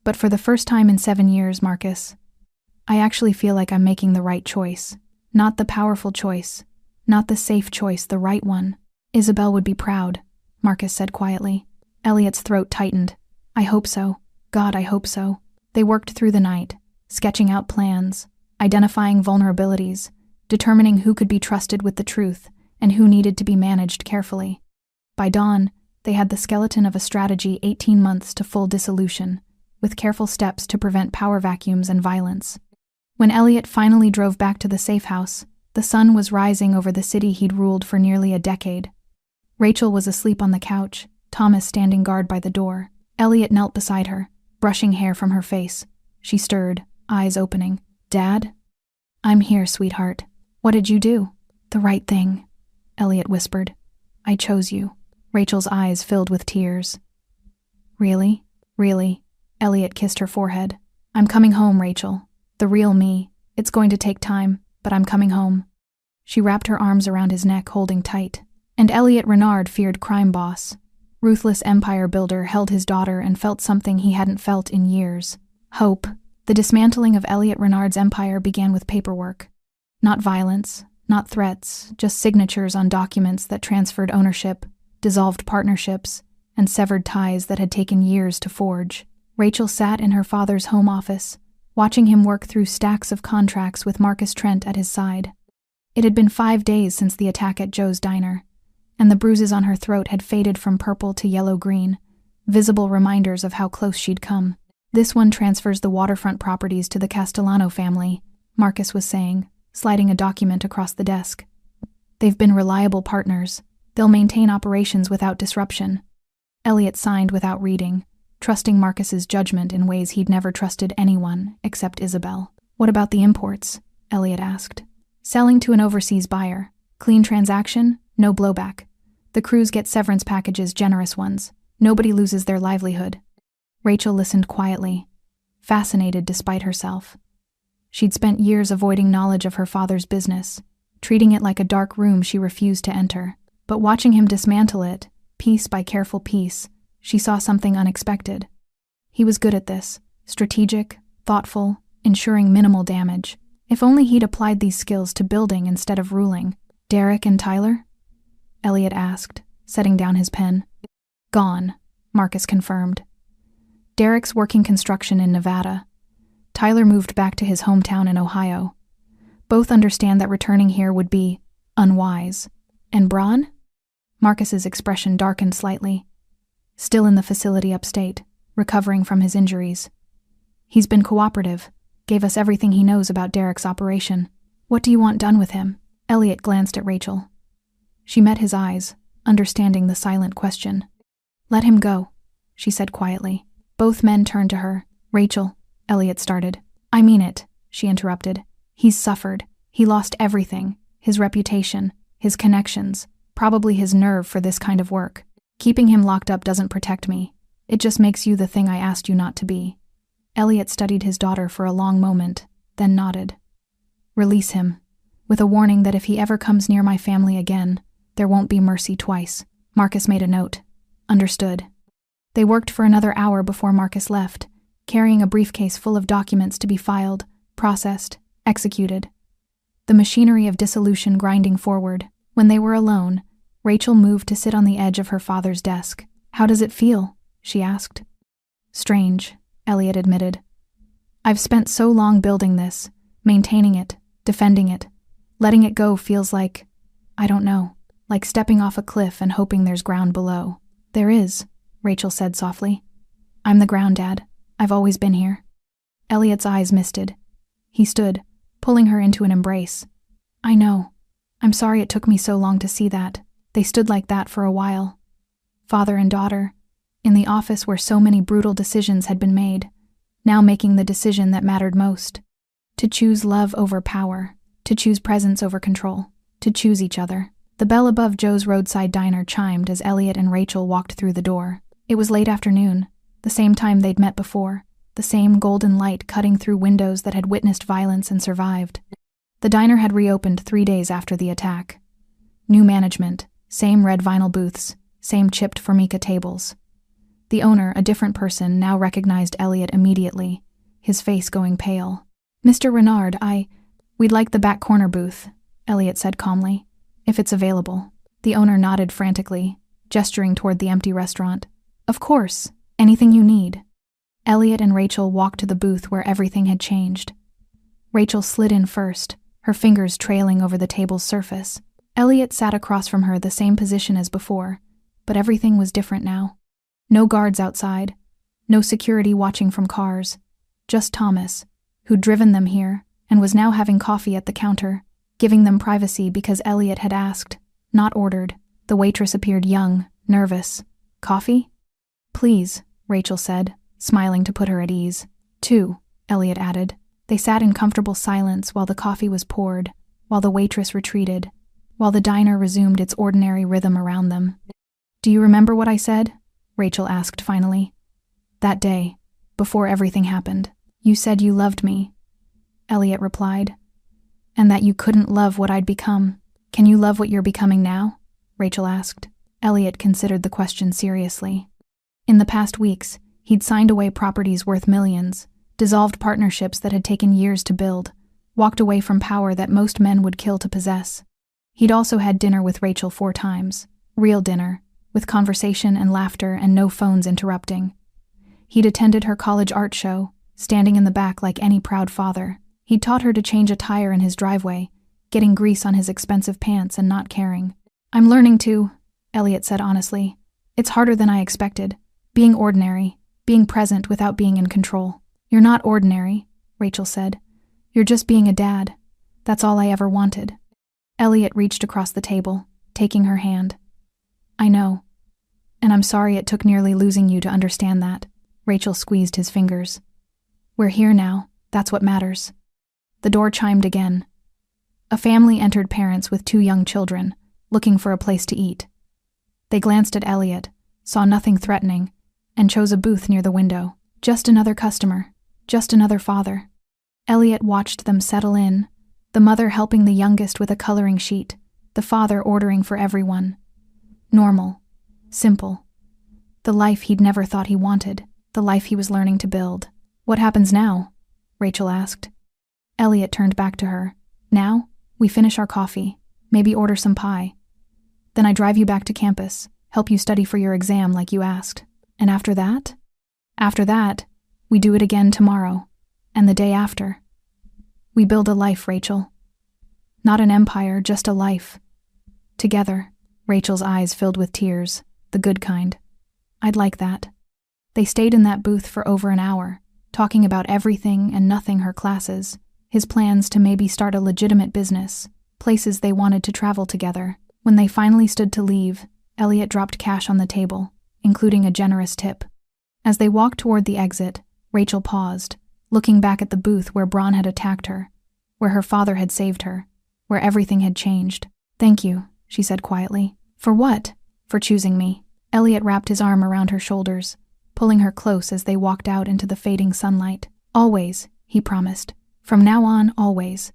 But for the first time in 7 years, Marcus, I actually feel like I'm making the right choice. Not the powerful choice. Not the safe choice, the right one. Isabel would be proud, Marcus said quietly. Elliot's throat tightened. I hope so. God, I hope so. They worked through the night, sketching out plans, identifying vulnerabilities, determining who could be trusted with the truth and who needed to be managed carefully. By dawn, they had the skeleton of a strategy 18 months to full dissolution, with careful steps to prevent power vacuums and violence. When Elliot finally drove back to the safe house, the sun was rising over the city he'd ruled for nearly a decade. Rachel was asleep on the couch, Thomas standing guard by the door. Elliot knelt beside her, brushing hair from her face. She stirred, eyes opening. Dad? I'm here, sweetheart. What did you do? The right thing, Elliot whispered. I chose you. Rachel's eyes filled with tears. Really? Really? Elliot kissed her forehead. I'm coming home, Rachel. The real me. It's going to take time, but I'm coming home. She wrapped her arms around his neck, holding tight. And Elliot Renard feared crime boss. Ruthless empire builder held his daughter and felt something he hadn't felt in years. Hope. The dismantling of Elliot Renard's empire began with paperwork. Not violence, not threats, just signatures on documents that transferred ownership, dissolved partnerships, and severed ties that had taken years to forge. Rachel sat in her father's home office, watching him work through stacks of contracts with Marcus Trent at his side. It had been 5 days since the attack at Joe's diner, and the bruises on her throat had faded from purple to yellow-green, visible reminders of how close she'd come. This one transfers the waterfront properties to the Castellano family, Marcus was saying, sliding a document across the desk. They've been reliable partners. They'll maintain operations without disruption. Elliot signed without reading, trusting Marcus's judgment in ways he'd never trusted anyone except Isabel. What about the imports? Elliot asked. Selling to an overseas buyer. Clean transaction, no blowback. The crews get severance packages, generous ones. Nobody loses their livelihood. Rachel listened quietly, fascinated despite herself. She'd spent years avoiding knowledge of her father's business, treating it like a dark room she refused to enter. But watching him dismantle it, piece by careful piece, she saw something unexpected. He was good at this, strategic, thoughtful, ensuring minimal damage. If only he'd applied these skills to building instead of ruling. Derek and Tyler? Elliot asked, setting down his pen. Gone, Marcus confirmed. Derek's working construction in Nevada. Tyler moved back to his hometown in Ohio. Both understand that returning here would be unwise. And Braun? Marcus's expression darkened slightly. Still in the facility upstate, recovering from his injuries. He's been cooperative, gave us everything he knows about Derek's operation. What do you want done with him? Elliot glanced at Rachel. She met his eyes, understanding the silent question. Let him go, she said quietly. Both men turned to her. Rachel, Elliot started. I mean it, she interrupted. He's suffered. He lost everything. His reputation, his connections, probably his nerve for this kind of work. Keeping him locked up doesn't protect me. It just makes you the thing I asked you not to be. Elliot studied his daughter for a long moment, then nodded. Release him, with a warning that if he ever comes near my family again, there won't be mercy twice. Marcus made a note. Understood. They worked for another hour before Marcus left, carrying a briefcase full of documents to be filed, processed, executed. The machinery of dissolution grinding forward. When they were alone, Rachel moved to sit on the edge of her father's desk. How does it feel? She asked. Strange, Elliot admitted. I've spent so long building this, maintaining it, defending it. Letting it go feels like, I don't know, like stepping off a cliff and hoping there's ground below. There is, Rachel said softly. I'm the ground, Dad. I've always been here. Elliot's eyes misted. He stood, pulling her into an embrace. I know. I'm sorry it took me so long to see that. They stood like that for a while. Father and daughter, in the office where so many brutal decisions had been made, now making the decision that mattered most. To choose love over power, to choose presence over control, to choose each other. The bell above Joe's roadside diner chimed as Elliot and Rachel walked through the door. It was late afternoon, the same time they'd met before, the same golden light cutting through windows that had witnessed violence and survived. The diner had reopened 3 days after the attack. New management, same red vinyl booths, same chipped Formica tables. The owner, a different person, now recognized Elliot immediately, his face going pale. "Mr. Renard, we'd like the back corner booth," Elliot said calmly, "if it's available." The owner nodded frantically, gesturing toward the empty restaurant. "Of course, anything you need." Elliot and Rachel walked to the booth where everything had changed. Rachel slid in first, her fingers trailing over the table's surface. Elliot sat across from her, the same position as before, but everything was different now. No guards outside, no security watching from cars, just Thomas, who'd driven them here and was now having coffee at the counter, giving them privacy because Elliot had asked, not ordered. The waitress appeared young, nervous. "Coffee?" "Please," Rachel said, smiling to put her at ease. "Two," Elliot added. They sat in comfortable silence while the coffee was poured, while the waitress retreated, while the diner resumed its ordinary rhythm around them. "Do you remember what I said?" Rachel asked finally. "That day, before everything happened, you said you loved me," Elliot replied. "And that you couldn't love what I'd become. Can you love what you're becoming now?" Rachel asked. Elliot considered the question seriously. In the past weeks, he'd signed away properties worth millions, dissolved partnerships that had taken years to build, walked away from power that most men would kill to possess. He'd also had dinner with Rachel 4 times, real dinner, with conversation and laughter and no phones interrupting. He'd attended her college art show, standing in the back like any proud father. He'd taught her to change a tire in his driveway, getting grease on his expensive pants and not caring. "I'm learning to," Elliot said honestly. "It's harder than I expected. Being ordinary, being present without being in control." "You're not ordinary," Rachel said. "You're just being a dad. That's all I ever wanted." Elliot reached across the table, taking her hand. "I know. And I'm sorry it took nearly losing you to understand that." Rachel squeezed his fingers. "We're here now. That's what matters." The door chimed again. A family entered, parents with 2 young children, looking for a place to eat. They glanced at Elliot, saw nothing threatening, and chose a booth near the window. Just another customer, just another father. Elliot watched them settle in, the mother helping the youngest with a coloring sheet, the father ordering for everyone. Normal, simple. The life he'd never thought he wanted, the life he was learning to build. "What happens now?" Rachel asked. Elliot turned back to her. "Now, we finish our coffee, maybe order some pie. Then I drive you back to campus, help you study for your exam like you asked. And after that? After that, we do it again tomorrow, and the day after. We build a life, Rachel. Not an empire, just a life. Together." Rachel's eyes filled with tears, the good kind. "I'd like that." They stayed in that booth for over an hour, talking about everything and nothing, her classes, his plans to maybe start a legitimate business, places they wanted to travel together. When they finally stood to leave, Elliot dropped cash on the table, including a generous tip. As they walked toward the exit, Rachel paused, looking back at the booth where Braun had attacked her, where her father had saved her, where everything had changed. "Thank you," she said quietly. "For what?" "For choosing me." Elliot wrapped his arm around her shoulders, pulling her close as they walked out into the fading sunlight. "Always," he promised. "From now on, always."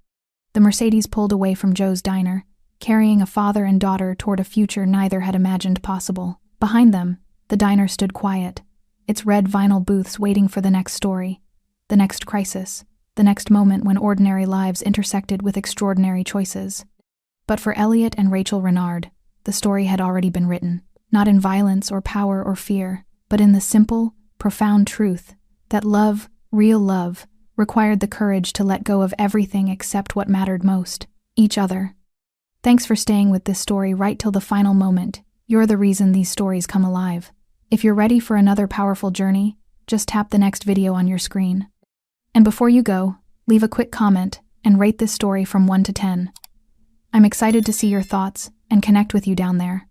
The Mercedes pulled away from Joe's diner, carrying a father and daughter toward a future neither had imagined possible. Behind them, the diner stood quiet, its red vinyl booths waiting for the next story, the next crisis, the next moment when ordinary lives intersected with extraordinary choices. But for Elliot and Rachel Renard, the story had already been written, not in violence or power or fear, but in the simple, profound truth that love, real love, required the courage to let go of everything except what mattered most, each other. Thanks for staying with this story right till the final moment. You're the reason these stories come alive. If you're ready for another powerful journey, just tap the next video on your screen. And before you go, leave a quick comment and rate this story from 1 to 10. I'm excited to see your thoughts and connect with you down there.